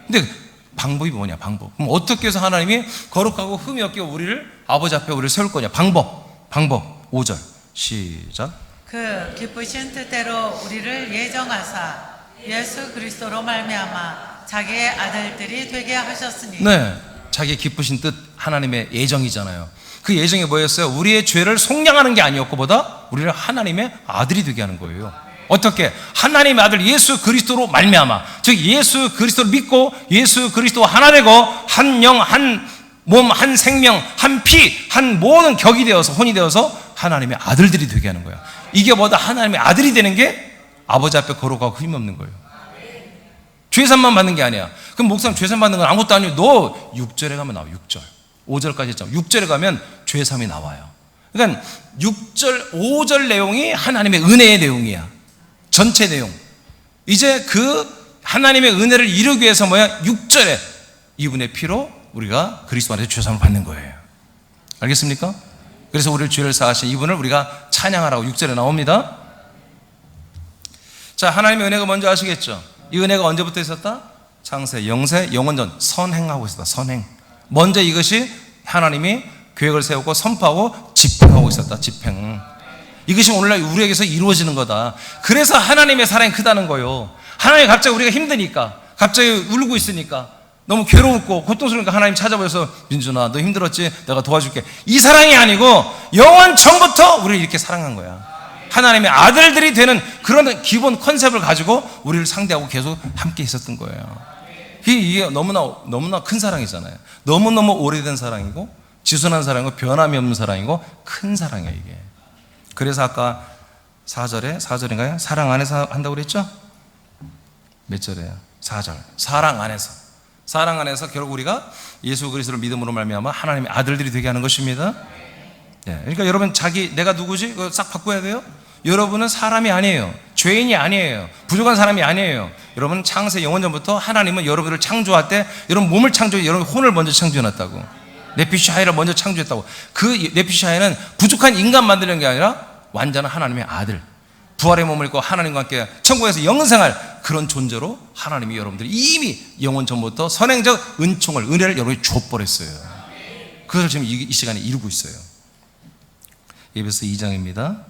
근데 방법이 뭐냐? 방법. 그럼 어떻게 해서 하나님이 거룩하고 흠이 없게 우리를 아버지 앞에 우리를 세울 거냐? 방법 5절 시작. 그 기쁘신 뜻대로 우리를 예정하사 예수 그리스도로 말미암아 자기의 아들들이 되게 하셨으니. 네, 자기의 기쁘신 뜻, 하나님의 예정이잖아요. 그 예정이 뭐였어요? 우리의 죄를 속량하는 게 아니었고 보다 우리를 하나님의 아들이 되게 하는 거예요. 어떻게? 하나님의 아들 예수 그리스도로 말미암아, 즉 예수 그리스도를 믿고 예수 그리스도와 하나 되고 한 영, 한 몸, 한 생명, 한 피, 한 모든 격이 되어서 혼이 되어서 하나님의 아들들이 되게 하는 거야. 이게 뭐다? 하나님의 아들이 되는 게 아버지 앞에 거룩하고 힘없는 거예요. 죄산만 받는 게 아니야. 그럼 목사님 죄산 받는 건 아무것도 아니고, 너 6절에 가면 나와. 6절 5절까지 했잖아. 6절에 가면 죄삼이 나와요. 그러니까 6절 5절 내용이 하나님의 은혜의 내용이야. 전체 내용. 이제 그 하나님의 은혜를 이루기 위해서 뭐야? 6절에 이분의 피로 우리가 그리스도 안에서 죄사함을 받는 거예요. 알겠습니까? 그래서 우리를 죄를 사하신 이분을 우리가 찬양하라고 6절에 나옵니다. 자, 하나님의 은혜가 먼저 아시겠죠? 이 은혜가 언제부터 있었다? 창세, 영세, 영원전 선행하고 있었다. 선행. 먼저 이것이 하나님이 계획을 세우고 선포하고 집행하고 있었다. 집행. 이것이 오늘날 우리에게서 이루어지는 거다. 그래서 하나님의 사랑이 크다는 거예요. 하나님이 갑자기 우리가 힘드니까, 갑자기 울고 있으니까, 너무 괴로웠고 고통스러우니까 하나님 찾아보셔서 민준아 너 힘들었지? 내가 도와줄게. 이 사랑이 아니고 영원 전부터 우리를 이렇게 사랑한 거야. 하나님의 아들들이 되는 그런 기본 컨셉을 가지고 우리를 상대하고 계속 함께 있었던 거예요. 이게 너무나 큰 사랑이잖아요. 너무너무 오래된 사랑이고 지순한 사랑이고 변함이 없는 사랑이고 큰 사랑이에요, 이게. 그래서 아까 4절인가요? 사랑 안에서 한다고 그랬죠? 몇 절이에요? 4절. 사랑 안에서 결국 우리가 예수 그리스도를 믿음으로 말미암아 하나님의 아들들이 되게 하는 것입니다. 예, 그러니까 여러분 내가 누구지? 그거 싹 바꿔야 돼요. 여러분은 사람이 아니에요. 죄인이 아니에요. 부족한 사람이 아니에요. 여러분 창세 영원전부터 하나님은 여러분을 창조할 때 여러분 몸을 창조해, 여러분 혼을 먼저 창조해놨다고. 네피시 하이를 먼저 창조했다고. 그 네피시 하이는 부족한 인간 만드는 게 아니라 완전한 하나님의 아들, 부활의 몸을 입고 하나님과 함께 천국에서 영생할 그런 존재로 하나님이 여러분들이 이미 영원 전부터 선행적 은혜를 여러분이 줘버렸어요. 그것을 지금 이 시간에 이루고 있어요. 에베소 2장입니다.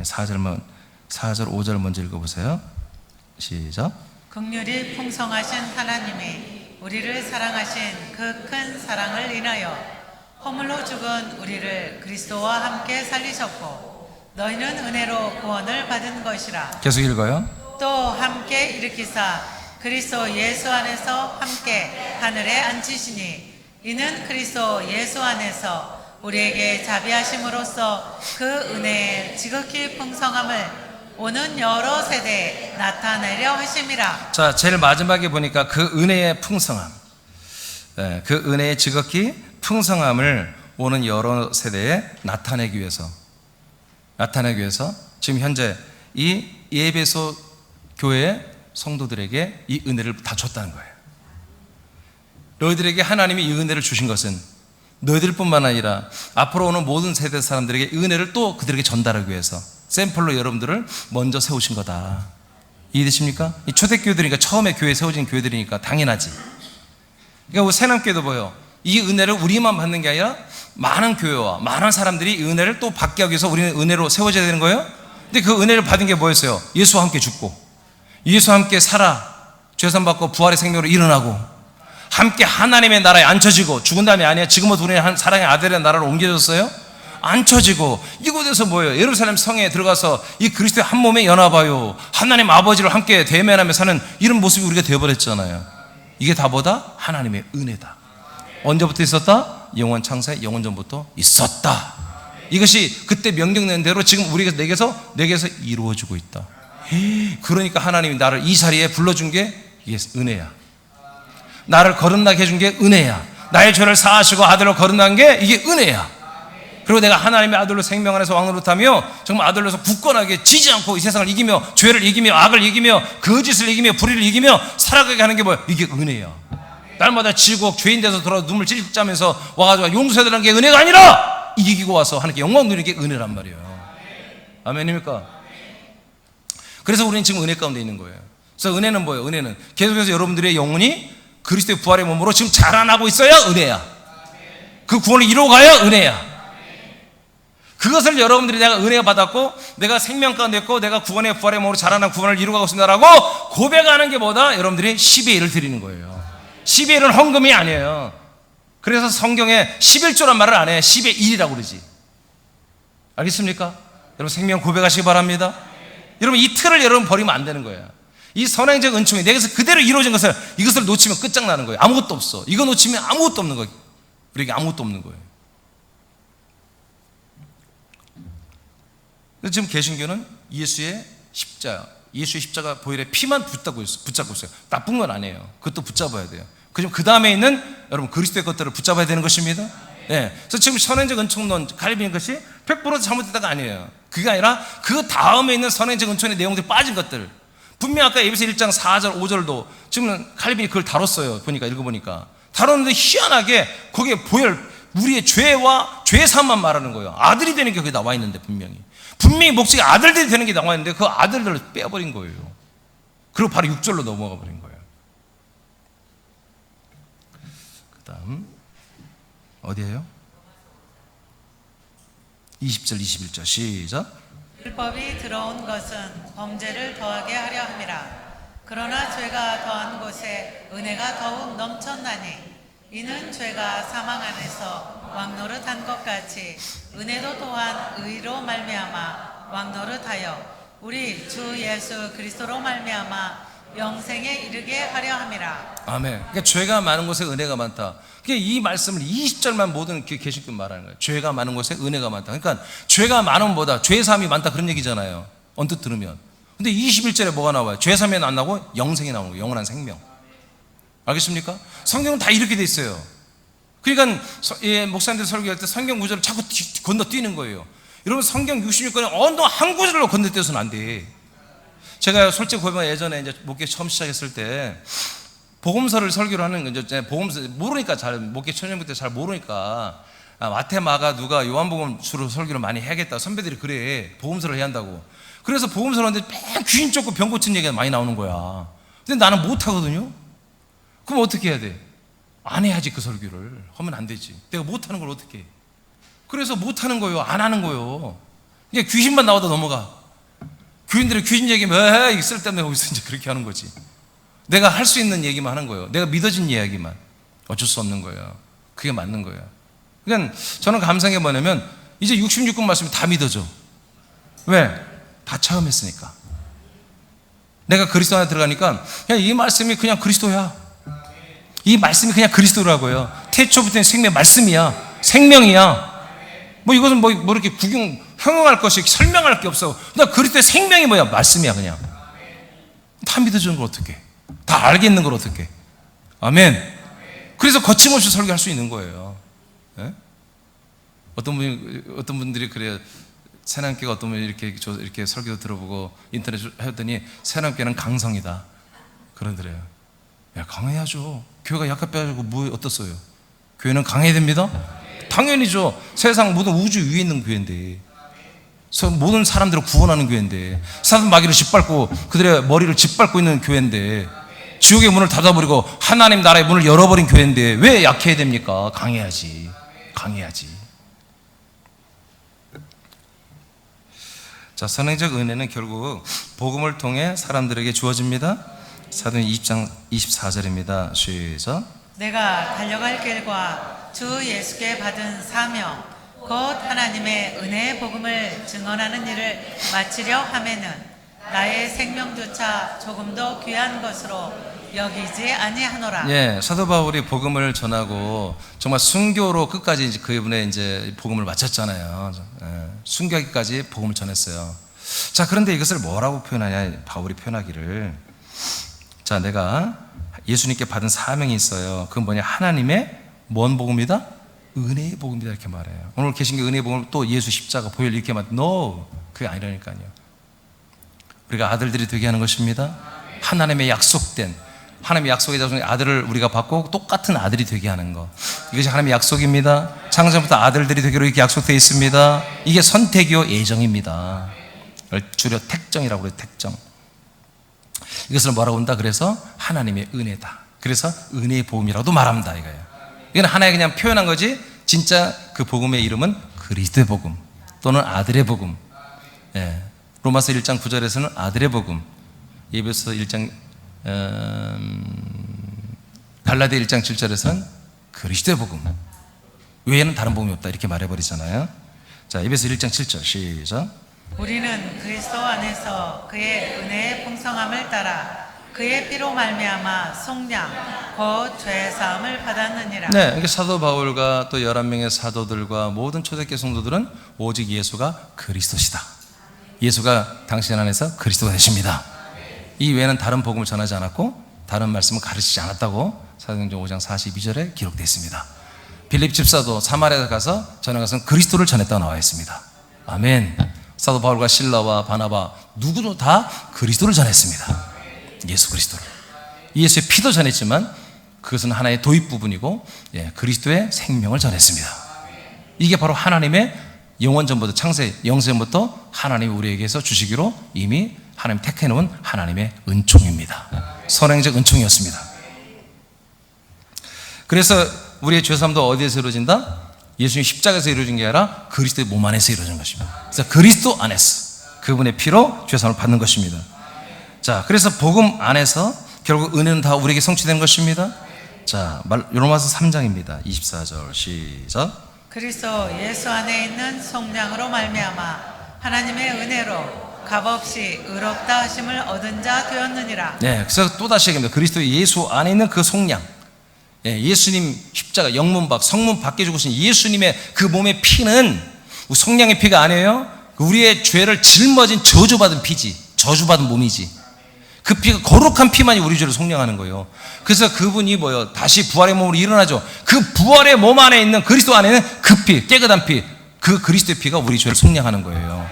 4절 5절 먼저 읽어보세요. 시작. 긍휼이 풍성하신 하나님이 우리를 사랑하신 그 큰 사랑을 인하여 허물로 죽은 우리를 그리스도와 함께 살리셨고 너희는 은혜로 구원을 받은 것이라. 계속 읽어요. 또 함께 일으키사 그리스도 예수 안에서 함께 하늘에 앉히시니 이는 그리스도 예수 안에서 우리에게 자비하심으로써 그 은혜의 지극히 풍성함을 오는 여러 세대에 나타내려 하심이라. 자, 제일 마지막에 보니까 그 은혜의 풍성함, 그 은혜의 지극히 풍성함을 오는 여러 세대에 나타내기 위해서 지금 현재 이 에베소 교회 성도들에게 이 은혜를 다 줬다는 거예요. 너희들에게 하나님이 이 은혜를 주신 것은 너희들뿐만 아니라 앞으로 오는 모든 세대 사람들에게 이 은혜를 또 그들에게 전달하기 위해서 샘플로 여러분들을 먼저 세우신 거다. 이해되십니까? 이 초대교회들이니까, 처음에 교회 세워진 교회들이니까 당연하지. 그러니까 우리 새남교회도 보여. 이 은혜를 우리만 받는 게 아니라 많은 교회와 많은 사람들이 이 은혜를 또 받게 하기 위해서 우리는 은혜로 세워져야 되는 거예요. 근데 그 은혜를 받은 게 뭐였어요? 예수와 함께 죽고 예수와 함께 살아 죄산 받고 부활의 생명으로 일어나고 함께 하나님의 나라에 앉혀지고, 죽은 다음이 아니야. 지금은 우리는 사랑의 아들의 나라로 옮겨졌어요. 앉혀지고 이곳에서 뭐예요? 예루살렘 성에 들어가서 이 그리스도의 한 몸에 연합하여 하나님 아버지를 함께 대면하며 사는 이런 모습이 우리가 되어버렸잖아요. 이게 다 뭐다? 하나님의 은혜다. 언제부터 있었다? 영원 창세 영원 전부터 있었다. 이것이 그때 명령된 대로 지금 우리가 내게서 이루어지고 있다. 그러니까 하나님이 나를 이 자리에 불러준 게 이게 은혜야. 나를 거듭나게 해준 게 은혜야. 나의 죄를 사하시고 아들로 거듭난 게 이게 은혜야. 그리고 내가 하나님의 아들로 생명 안에서 왕노릇하며 정말 아들로서 굳건하게 지지 않고 이 세상을 이기며 죄를 이기며 악을 이기며 거짓을 이기며 불의를 이기며 살아가게 하는 게 뭐야? 이게 은혜야. 날마다 지고 죄인 돼서 돌아와 눈물 찔찔 짜면서 와가지고 용서해달라는 게 은혜가 아니라 이기고 와서 하나님께 영광 누리는 게 은혜란 말이에요. 아멘입니까? 그래서 우리는 지금 은혜 가운데 있는 거예요. 그래서 은혜는 뭐예요? 은혜는 계속해서 여러분들의 영혼이 그리스도의 부활의 몸으로 지금 자라나고 있어야 은혜야. 그 구원을 이루어가야 은혜야. 그것을 여러분들이 내가 은혜 받았고 내가 생명가 냈고 내가 구원의 부활의 몸으로 자라난 구원을 이루고 있습니다라고 고백하는 게 뭐다? 여러분들이 10의 1을 드리는 거예요. 10의 1은 헌금이 아니에요. 그래서 성경에 11조란 말을 안 해. 10의 1이라고 그러지. 알겠습니까? 여러분 생명 고백하시기 바랍니다. 여러분 이 틀을 여러분 버리면 안 되는 거예요. 이 선행적 은총이 내게서 그대로 이루어진 것을 이것을 놓치면 끝장나는 거예요. 아무것도 없어. 이거 놓치면 아무것도 없는 거예요. 우리에게 아무것도 없는 거예요. 지금 개신교는 예수의 십자가 보혈의 피만 붙잡고 있어요. 나쁜 건 아니에요. 그것도 붙잡아야 돼요. 그 다음에 있는 여러분 그리스도의 것들을 붙잡아야 되는 것입니다. 네. 그래서 지금 선행적 은총론 갈비는 것이 100% 잘못됐다가 아니에요. 그게 아니라 그 다음에 있는 선행적 은총의 내용들이 빠진 것들. 분명 아까 에베소 1장 4절 5절도 지금 칼빈이 그걸 다뤘어요. 읽어보니까 다뤘는데 희한하게 거기에 우리의 죄와 죄 사함만 말하는 거예요. 아들이 되는 게 거기 나와 있는데 분명히 목적이 아들들이 되는 게 나와 있는데 그 아들들을 빼버린 거예요. 그리고 바로 6절로 넘어가 버린 거예요. 그 다음 어디예요? 20절 21절 시작. 율법이 들어온 것은 범죄를 더하게 하려 함이라. 그러나 죄가 더한 곳에 은혜가 더욱 넘쳤나니 이는 죄가 사망 안에서 왕노릇한 것 같이 은혜도 또한 의로 말미암아 왕노릇하여 우리 주 예수 그리스도로 말미암아 영생에 이르게 하려 함이라. 아멘. 그러니까 죄가 많은 곳에 은혜가 많다. 그러니까 이 말씀을 20절만 모든 개신교 말하는 거예요. 죄가 많은 곳에 은혜가 많다. 그러니까 죄가 많으면 뭐다? 죄 사함이 많다 그런 얘기잖아요. 언뜻 들으면. 근데 21절에 뭐가 나와요? 죄 사함이 안 나고 영생이 나오는 거예요. 영원한 생명. 알겠습니까? 성경은 다 이렇게 돼 있어요. 그러니까 목사님들 설교할 때 성경 구절을 자꾸 건너뛰는 거예요. 여러분 성경 66권에 어느 한 구절로 건너뛰어서는 안 돼. 제가 솔직히 고백하면 예전에 이제 목회 처음 시작했을 때 복음서를 설교를 하는 거죠. 복음서 모르니까 목회 초년부 때 잘 모르니까 마태, 마가, 누가 요한복음 주로 설교를 많이 해야겠다. 선배들이 그래 복음서를 해야 한다고. 그래서 복음서를 하는데 맨 귀신 쫓고 병 고친 얘기가 많이 나오는 거야. 근데 나는 못 하거든요. 그럼 어떻게 해야 돼? 안 해야지. 그 설교를 하면 안 되지. 내가 못 하는 걸 어떻게 해? 그래서 못 하는 거예요. 안 하는 거예요. 그냥 귀신만 나와도 넘어가. 교인들이 귀신 얘기하면 에이 쓸데없네 거기서 이제 그렇게 하는 거지. 내가 할 수 있는 얘기만 하는 거예요. 내가 믿어진 이야기만. 어쩔 수 없는 거예요. 그게 맞는 거예요. 그러니까 저는 감사한 게 뭐냐면 이제 66권 말씀이 다 믿어져. 왜? 다 체험했으니까. 내가 그리스도 안에 들어가니까 그냥 이 말씀이 그냥 그리스도야. 이 말씀이 그냥 그리스도라고요. 태초부터 생명 말씀이야. 생명이야. 뭐 이것은 뭐 이렇게 형용할 것이 설명할 게 없어. 그냥 그리스도의 생명이 뭐야? 말씀이야 그냥. 다 믿어주는 걸 어떻게? 다 알겠는 걸 어떻게? 아멘. 그래서 거침없이 설교할 수 있는 거예요. 네? 어떤 분들이 그래요. 새남교가 어떤 분이 이렇게 설교 들어보고 인터넷 했더니 새남교는 강성이다. 그러더래요. 야, 강해야죠. 교회가 약합해가지고 뭐 어떻어요? 교회는 강해야 됩니다. 당연히죠. 세상 모든 우주 위에 있는 교회인데, 모든 사람들을 구원하는 교회인데, 사단 마귀를 짓밟고 그들의 머리를 짓밟고 있는 교회인데, 지옥의 문을 닫아버리고 하나님 나라의 문을 열어버린 교회인데 왜 약해야 됩니까? 강해야지. 자, 선행적 은혜는 결국 복음을 통해 사람들에게 주어집니다. 사도행 20장 24절입니다. 시작. 내가 달려갈 길과 주 예수께 받은 사명 곧 하나님의 은혜의 복음을 증언하는 일을 마치려 하면은 나의 생명조차 조금도 귀한 것으로 여기지 아니하노라. 예, 사도 바울이 복음을 전하고 정말 순교로 끝까지 이제 그분의 이제 복음을 마쳤잖아요. 예, 순교하기까지 복음을 전했어요. 자, 그런데 이것을 뭐라고 표현하냐? 바울이 표현하기를, 자, 내가 예수님께 받은 사명이 있어요. 그건 뭐냐? 하나님의 뭔 복음이다? 은혜의 복음이다 이렇게 말해요. 오늘 개신교 은혜의 복음을 또 예수 십자가 보혈 이렇게 말, no, 그게 아니라니까요. 우리가 아들들이 되게 하는 것입니다. 하나님의 약속된, 하나님의 약속의 자손의 아들을 우리가 받고 똑같은 아들이 되게 하는 것, 이것이 하나님의 약속입니다. 창세부터 아들들이 되기로 이렇게 약속되어 있습니다. 이게 선택이요 예정입니다. 줄여 택정이라고 그래요. 택정. 이것을 뭐라고 한다? 그래서 하나님의 은혜다. 그래서 은혜의 복음이라고도 말합니다. 이거예요. 이건 하나의 그냥 표현한 거지, 진짜 그 복음의 이름은 그리스도의 복음. 또는 아들의 복음. 예. 로마서 1장 9절에서는 아들의 복음, 에베소 1장 갈라디아 1장 7절에서는 그리스도의 복음 외에는 다른 복음이 없다 이렇게 말해버리잖아요. 자, 에베소 1장 7절 시작. 우리는 그리스도 안에서 그의 은혜의 풍성함을 따라 그의 피로 말미암아 속량 곧 죄 사함을 받았느니라. 네, 그러니까 사도 바울과 또 11명의 사도들과 모든 초대교회 성도들은 오직 예수가 그리스도시다. 예수가 당신 안에서 그리스도가 되십니다. 이 외에는 다른 복음을 전하지 않았고 다른 말씀을 가르치지 않았다고 사도행전 5장 42절에 기록되어 있습니다. 빌립 집사도 사마리아에 가서 전한 것은 그리스도를 전했다고 나와 있습니다. 아멘. 사도 바울과 실라와 바나바 누구도 다 그리스도를 전했습니다. 예수 그리스도를. 예수의 피도 전했지만 그것은 하나의 도입 부분이고 그리스도의 생명을 전했습니다. 이게 바로 하나님의 영원전부터 창세 영세전부터 하나님이 우리에게서 주시기로 이미 하나님 택해놓은 하나님의 은총입니다. 선행적 은총이었습니다. 그래서 우리의 죄사함도 어디에서 이루어진다? 예수님 십자가에서 이루어진 게 아니라 그리스도의 몸 안에서 이루어진 것입니다. 그래서 그리스도 안에서 그분의 피로 죄사함을 받는 것입니다. 자, 그래서 복음 안에서 결국 은혜는 다 우리에게 성취된 것입니다. 자, 로마서 3장입니다. 24절 시작. 그리스도 예수 안에 있는 속량으로 말미암아 하나님의 은혜로 값없이 의롭다 하심을 얻은 자 되었느니라. 네, 그래서 또다시 얘기합니다. 그리스도 예수 안에 있는 그 속량, 예수님 십자가 영문 성문 밖에 죽으신 예수님의 그 몸의 피는 속량의 피가 아니에요. 우리의 죄를 짊어진 저주받은 피지, 저주받은 몸이지. 그 피가 거룩한 피만이 우리 죄를 속량하는 거예요. 그래서 그분이 뭐예요? 다시 부활의 몸으로 일어나죠. 그 부활의 몸 안에 있는 그리스도 안에 있는 그 피, 깨끗한 피, 그 그리스도의 피가 우리 죄를 속량하는 거예요.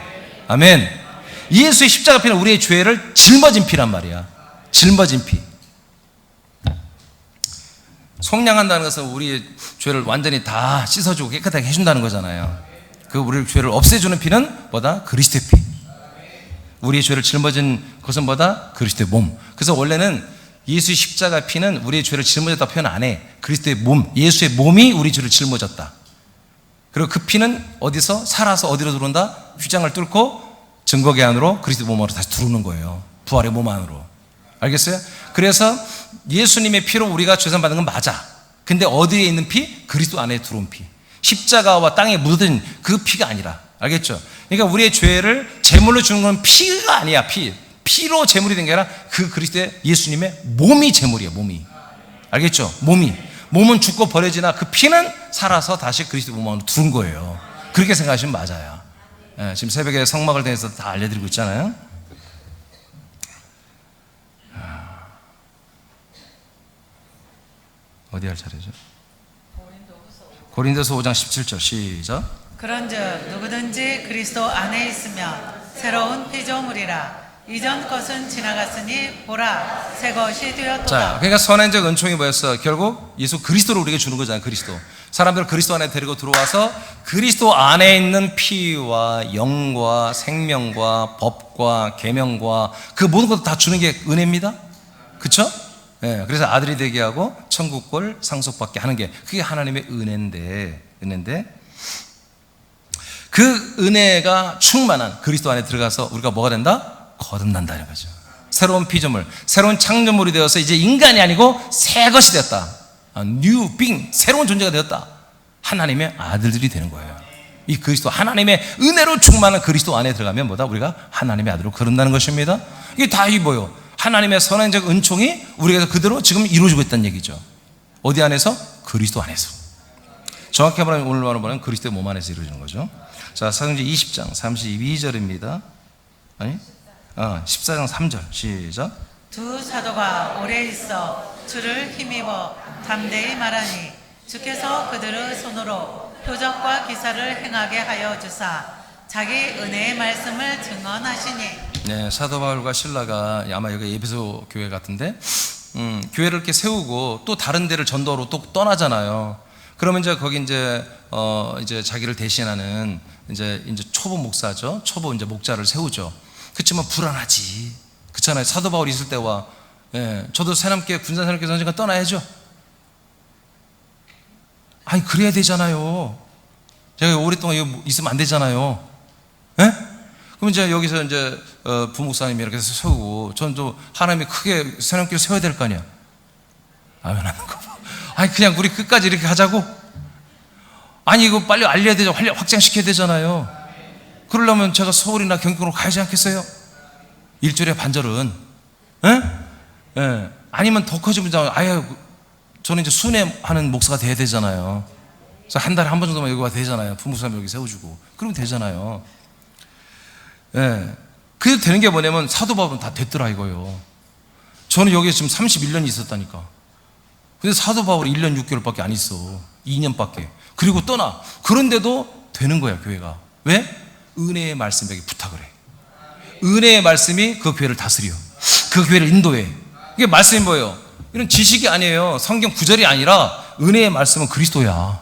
아멘. 예수의 십자가 피는 우리의 죄를 짊어진 피란 말이야. 짊어진 피. 속량한다는 것은 우리의 죄를 완전히 다 씻어주고 깨끗하게 해준다는 거잖아요. 그 우리의 죄를 없애주는 피는 뭐다? 그리스도의 피. 우리의 죄를 짊어진 것은 뭐다? 그리스도의 몸. 그래서 원래는 예수의 십자가 피는 우리의 죄를 짊어졌다 표현 안 해. 그리스도의 몸, 예수의 몸이 우리 죄를 짊어졌다. 그리고 그 피는 어디서 살아서 어디로 들어온다? 휘장을 뚫고 증거계 안으로 그리스도 몸 안으로 다시 들어오는 거예요. 부활의 몸 안으로. 알겠어요? 그래서 예수님의 피로 우리가 죄산 받는 건 맞아. 근데 어디에 있는 피? 그리스도 안에 들어온 피. 십자가와 땅에 묻은 그 피가 아니라. 알겠죠? 그러니까 우리의 죄를 제물로 주는 건 피가 아니야. 피로 제물이 된 게 아니라 그 그리스도의 예수님의 몸이 제물이에요. 몸이. 알겠죠? 몸은 죽고 버려지나 그 피는 살아서 다시 그리스도 몸 안으로 들어온 거예요. 그렇게 생각하시면 맞아요. 지금 새벽에 성막을 대해서 다 알려드리고 있잖아요. 어디 할 차례죠? 고린도서 5장 17절 시작. 그런즉 누구든지 그리스도 안에 있으면 새로운 피조물이라. 이전 것은 지나갔으니 보라 새 것이 되었도다. 자, 그러니까 선행적 은총이 뭐였어? 결국 예수 그리스도를 우리에게 주는 거잖아요. 그리스도. 사람들을 그리스도 안에 데리고 들어와서 그리스도 안에 있는 피와 영과 생명과 법과 계명과 그 모든 것도 다 주는 게 은혜입니다. 그렇죠? 네, 그래서 아들이 되게 하고 천국을 상속받게 하는 게 그게 하나님의 은혜인데 그 은혜가 충만한 그리스도 안에 들어가서 우리가 뭐가 된다? 거듭난다는 거죠. 새로운 피조물, 새로운 창조물이 되어서 이제 인간이 아니고 새 것이 되었다. New being, 새로운 존재가 되었다. 하나님의 아들들이 되는 거예요. 이 그리스도 하나님의 은혜로 충만한 그리스도 안에 들어가면 뭐다? 우리가 하나님의 아들로 거듭나는 것입니다. 이게 다 이 뭐요? 하나님의 선행적 은총이 우리가 그대로 지금 이루어지고 있다는 얘기죠. 어디 안에서? 그리스도 안에서. 정확히 말하면 오늘 말하면 그리스도의 몸 안에서 이루어지는 거죠. 자, 사도행전 20장 32절입니다. 아니? 14장 3절 시작. 두 사도가 오래 있어 주를 힘입어 담대히 말하니 주께서 그들의 손으로 표적과 기사를 행하게 하여 주사 자기 은혜의 말씀을 증언하시니. 네, 사도 바울과 실라가 아마 여기 에베소 교회 같은데 교회를 이렇게 세우고 또 다른 데를 전도로 또 떠나잖아요. 그러면 이제 거기 이제 자기를 대신하는 이제 초보 목사죠. 초보 이제 목자를 세우죠. 그렇지만 불안하지. 그렇잖아요. 사도 바울이 있을 때와 저도 새남께 군산새남교회 언젠가 떠나야죠. 아니 그래야 되잖아요. 제가 오랫동안 여기 있으면 안 되잖아요. 그럼 이제 여기서 이제 부목사님이 이렇게 해서 세우고 저는 또 하나님이 크게 새벽교회 세워야 될 거 아니야. 아멘 하는 거 봐. 아니 그냥 우리 끝까지 이렇게 하자고? 아니 이거 빨리 알려야 되죠. 확장시켜야 되잖아요. 그러려면 제가 서울이나 경기도로 가야지 않겠어요? 일주일에 반절은. 예? 예. 아니면 더 커지면 아예 저는 이제 순회하는 목사가 돼야 되잖아요. 그래서 한 달에 한 번 정도만 여기 와 되잖아요. 부목사님 여기 세워주고 그러면 되잖아요. 예. 그게 되는 게 뭐냐면 사도바울은 다 됐더라 이거요. 저는 여기에 지금 31년이 있었다니까. 근데 사도바울이 1년 6개월밖에 안 있어. 2년밖에. 그리고 떠나. 그런데도 되는 거야 교회가. 왜? 은혜의 말씀에게 부탁을 해. 은혜의 말씀이 그 교회를 다스려. 그 교회를 인도해. 이게 말씀이 뭐예요? 이런 지식이 아니에요. 성경 구절이 아니라 은혜의 말씀은 그리스도야.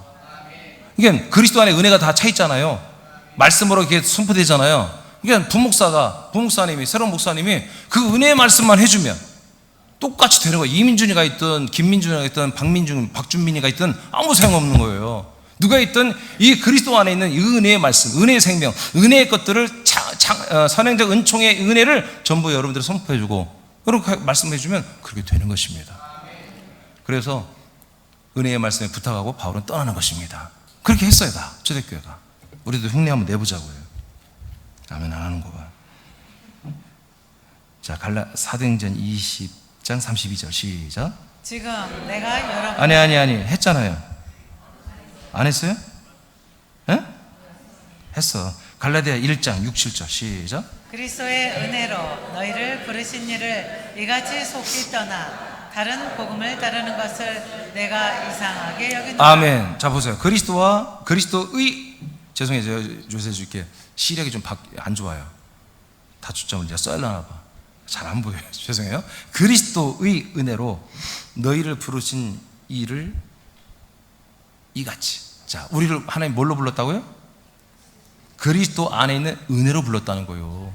이게 그리스도 안에 은혜가 다 차 있잖아요. 말씀으로 이렇게 선포되잖아요. 그러니까 부목사님이 새로운 목사님이 그 은혜의 말씀만 해주면 똑같이 되는 거예요. 이민준이가 있든 김민준이가 있든 박준민이가 있든 아무 소용없는 거예요. 누가 있든 이 그리스도 안에 있는 이 은혜의 말씀, 은혜의 생명, 은혜의 것들을 선행적 은총의 은혜를 전부 여러분들 선포해주고 그렇게 말씀해주면 그렇게 되는 것입니다. 그래서 은혜의 말씀에 부탁하고 바울은 떠나는 것입니다. 그렇게 했어요 다 초대교회가. 우리도 흉내 한번 내보자고요. 아멘 안 하는 거 봐. 자, 사도행전 20장 32절 시작. 지금 내가 여러분 아니 했잖아요. 안 했어요? 예? 했어. 갈라디아 1장 6, 7절 시작. 그리스도의 은혜로 너희를 부르신 이를 이같이 속히 떠나 다른 복음을 따르는 것을 내가 이상하게 여긴다. 아멘. 자 보세요. 그리스도의 죄송해요. 제가 요새 줄게. 시력이 좀 안 좋아요. 다 초점을 이제 써야려나 봐. 잘 안 보여요. 죄송해요. 그리스도의 은혜로 너희를 부르신 이를 이같이. 자, 우리를 하나님 뭘로 불렀다고요? 그리스도 안에 있는 은혜로 불렀다는 거예요.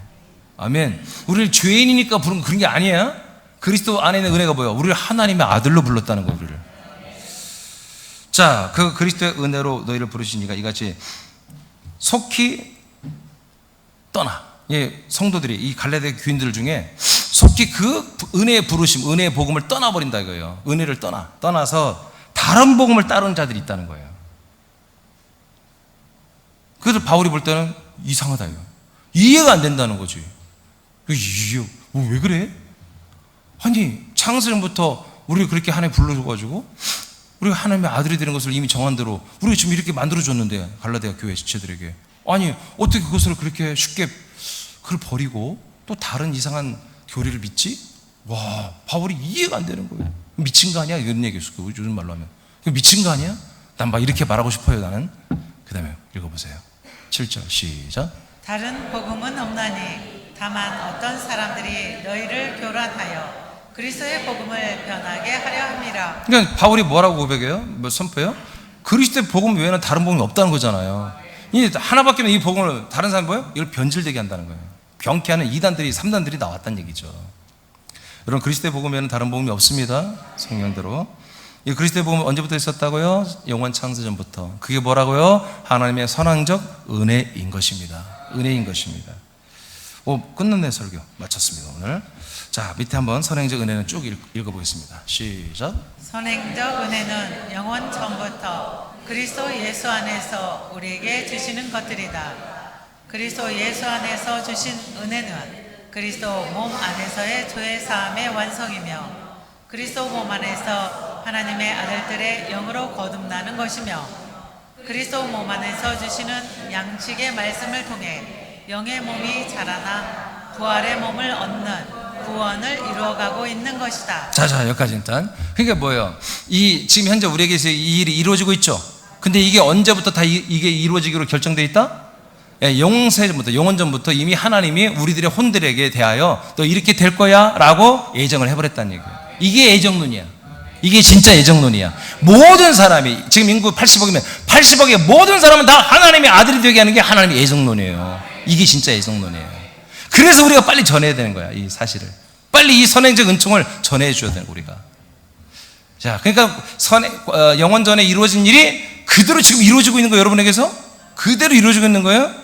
아멘. 우리를 죄인이니까 부른 그런 게 아니야. 그리스도 안에 있는 은혜가 뭐예요? 우리를 하나님의 아들로 불렀다는 거예요. 우리를. 자, 그 그리스도의 은혜로 너희를 부르시니까 이같이 속히 떠나. 예, 성도들이 이 갈라디아 교인들 중에 속히 그 은혜의 부르심, 은혜의 복음을 떠나버린다 이거예요. 은혜를 떠나서 다른 복음을 따르는 자들이 있다는 거예요. 그래서 바울이 볼 때는 이상하다 이거. 이해가 안 된다는 거지. 이게 왜 그래? 아니 창세전부터 우리를 그렇게 하나님 불러줘가지고 우리가 하나님의 아들이 되는 것을 이미 정한 대로 우리가 지금 이렇게 만들어줬는데 갈라디아 교회 지체들에게 아니 어떻게 그것을 그렇게 쉽게 그걸 버리고 또 다른 이상한 교리를 믿지? 와 바울이 이해가 안 되는 거예요. 미친 거 아니야? 이런 얘기였어. 요즘 말로 하면 미친 거 아니야? 난 막 이렇게 말하고 싶어요 나는. 그 다음에 읽어보세요. 7절 시작. 다른 복음은 없나니 다만 어떤 사람들이 너희를 교란하여 그리스도의 복음을 변하게 하려 함이라. 그러니까 바울이 뭐라고 고백해요? 뭐 선포해요? 그리스도의 복음 외에는 다른 복음이 없다는 거잖아요. 이 하나밖에 없는 이 복음을 다른 사람이 뭐예요? 이걸 변질되게 한다는 거예요. 병케하는 2단들이 3단들이 나왔다는 얘기죠. 여러분 그리스도의 복음 외에는 다른 복음이 없습니다. 성경대로. 이 그리스도의 복음은 언제부터 있었다고요? 영원 창세전부터. 그게 뭐라고요? 하나님의 선왕적 은혜인 것입니다. 은혜인 것입니다. 끝났네 설교. 마쳤습니다 오늘. 자 밑에 한번 선행적 은혜는 쭉 읽어보겠습니다. 시작. 선행적 은혜는 영원 전부터 그리스도 예수 안에서 우리에게 주시는 것들이다. 그리스도 예수 안에서 주신 은혜는 그리스도 몸 안에서의 죄 사함의 완성이며 그리스도 몸 안에서 하나님의 아들들의 영으로 거듭나는 것이며 그리스도 몸 안에서 주시는 양식의 말씀을 통해 영의 몸이 자라나 부활의 몸을 얻는 구원을 이루어가고 있는 것이다. 자 여기까지 일단. 그러니까 뭐예요? 지금 현재 우리에게 이 일이 이루어지고 있죠. 근데 이게 언제부터 다 이게 이루어지기로 결정되어 있다? 영세전부터 영원전부터 이미 하나님이 우리들의 혼들에게 대하여 너 이렇게 될 거야 라고 예정을 해버렸다는 얘기예요. 이게 예정론이야. 이게 진짜 예정론이야. 모든 사람이 지금 인구 80억이면 80억의 모든 사람은 다 하나님의 아들이 되게 하는 게 하나님의 예정론이에요. 이게 진짜 예정론이에요. 그래서 우리가 빨리 전해야 되는 거야. 이 사실을 빨리 이 선행적 은총을 전해 줘야 되는 우리가. 자, 그러니까 영원전에 이루어진 일이 그대로 지금 이루어지고 있는 거예요. 여러분에게서 그대로 이루어지고 있는 거예요.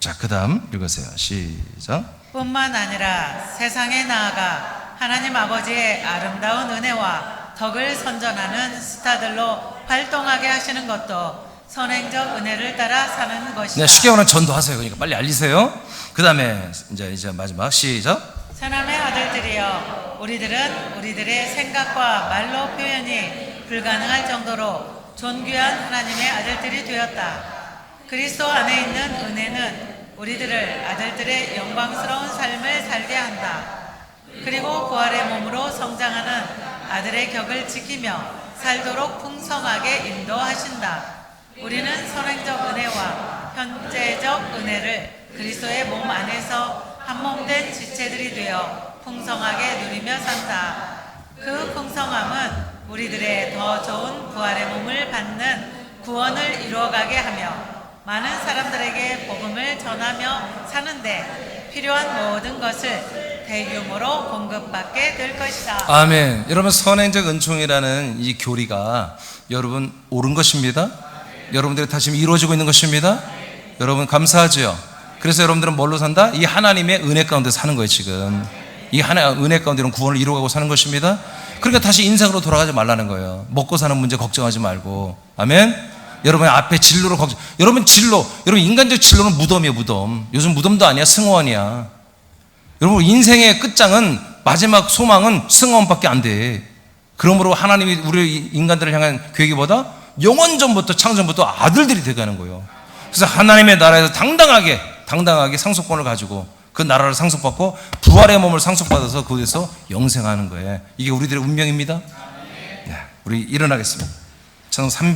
자, 그 다음 읽으세요. 시작. 뿐만 아니라 세상에 나아가 하나님 아버지의 아름다운 은혜와 덕을 선전하는 스타들로 활동하게 하시는 것도 선행적 은혜를 따라 사는 것이다. 네, 쉽게 말하면 전도하세요. 그러니까 빨리 알리세요. 그 다음에 이제 마지막 시작. 사람의 아들들이여, 우리들은 우리들의 생각과 말로 표현이 불가능할 정도로 존귀한 하나님의 아들들이 되었다. 그리스도 안에 있는 은혜는 우리들을 아들들의 영광스러운 삶을 살게 한다. 그리고 부활의 몸으로 성장하는 아들의 격을 지키며 살도록 풍성하게 인도하신다. 우리는 선행적 은혜와 현재적 은혜를 그리스도의 몸 안에서 한몸된 지체들이 되어 풍성하게 누리며 산다. 그 풍성함은 우리들의 더 좋은 부활의 몸을 받는 구원을 이루어가게 하며 많은 사람들에게 복음을 전하며 사는데 필요한 모든 것을 대규모로 공급받게 될 것이다. 아멘. 여러분, 선행적 은총이라는 이 교리가 여러분 옳은 것입니다. 여러분들의 다짐이 이루어지고 있는 것입니다. 여러분 감사하죠. 그래서 여러분들은 뭘로 산다? 이 하나님의 은혜 가운데 사는 거예요. 지금 이 하나의 은혜 가운데 이런 구원을 이루어가고 사는 것입니다. 그러니까 다시 인생으로 돌아가지 말라는 거예요. 먹고 사는 문제 걱정하지 말고. 아멘. 여러분 앞에 진로를 걱정. 여러분 진로, 여러분 인간적 진로는 무덤이에요. 무덤. 요즘 무덤도 아니야. 승무원이야. 여러분 인생의 끝장은, 마지막 소망은 승무원밖에 안 돼. 그러므로 하나님이 우리 인간들을 향한 계획이보다 영원전부터 창전부터 아들들이 되가는 거예요. 그래서 하나님의 나라에서 당당하게 상속권을 가지고 그 나라를 상속받고 부활의 몸을 상속받아서 그곳에서 영생하는 거예요. 이게 우리들의 운명입니다. 네, 우리 일어나겠습니다. 찬송 300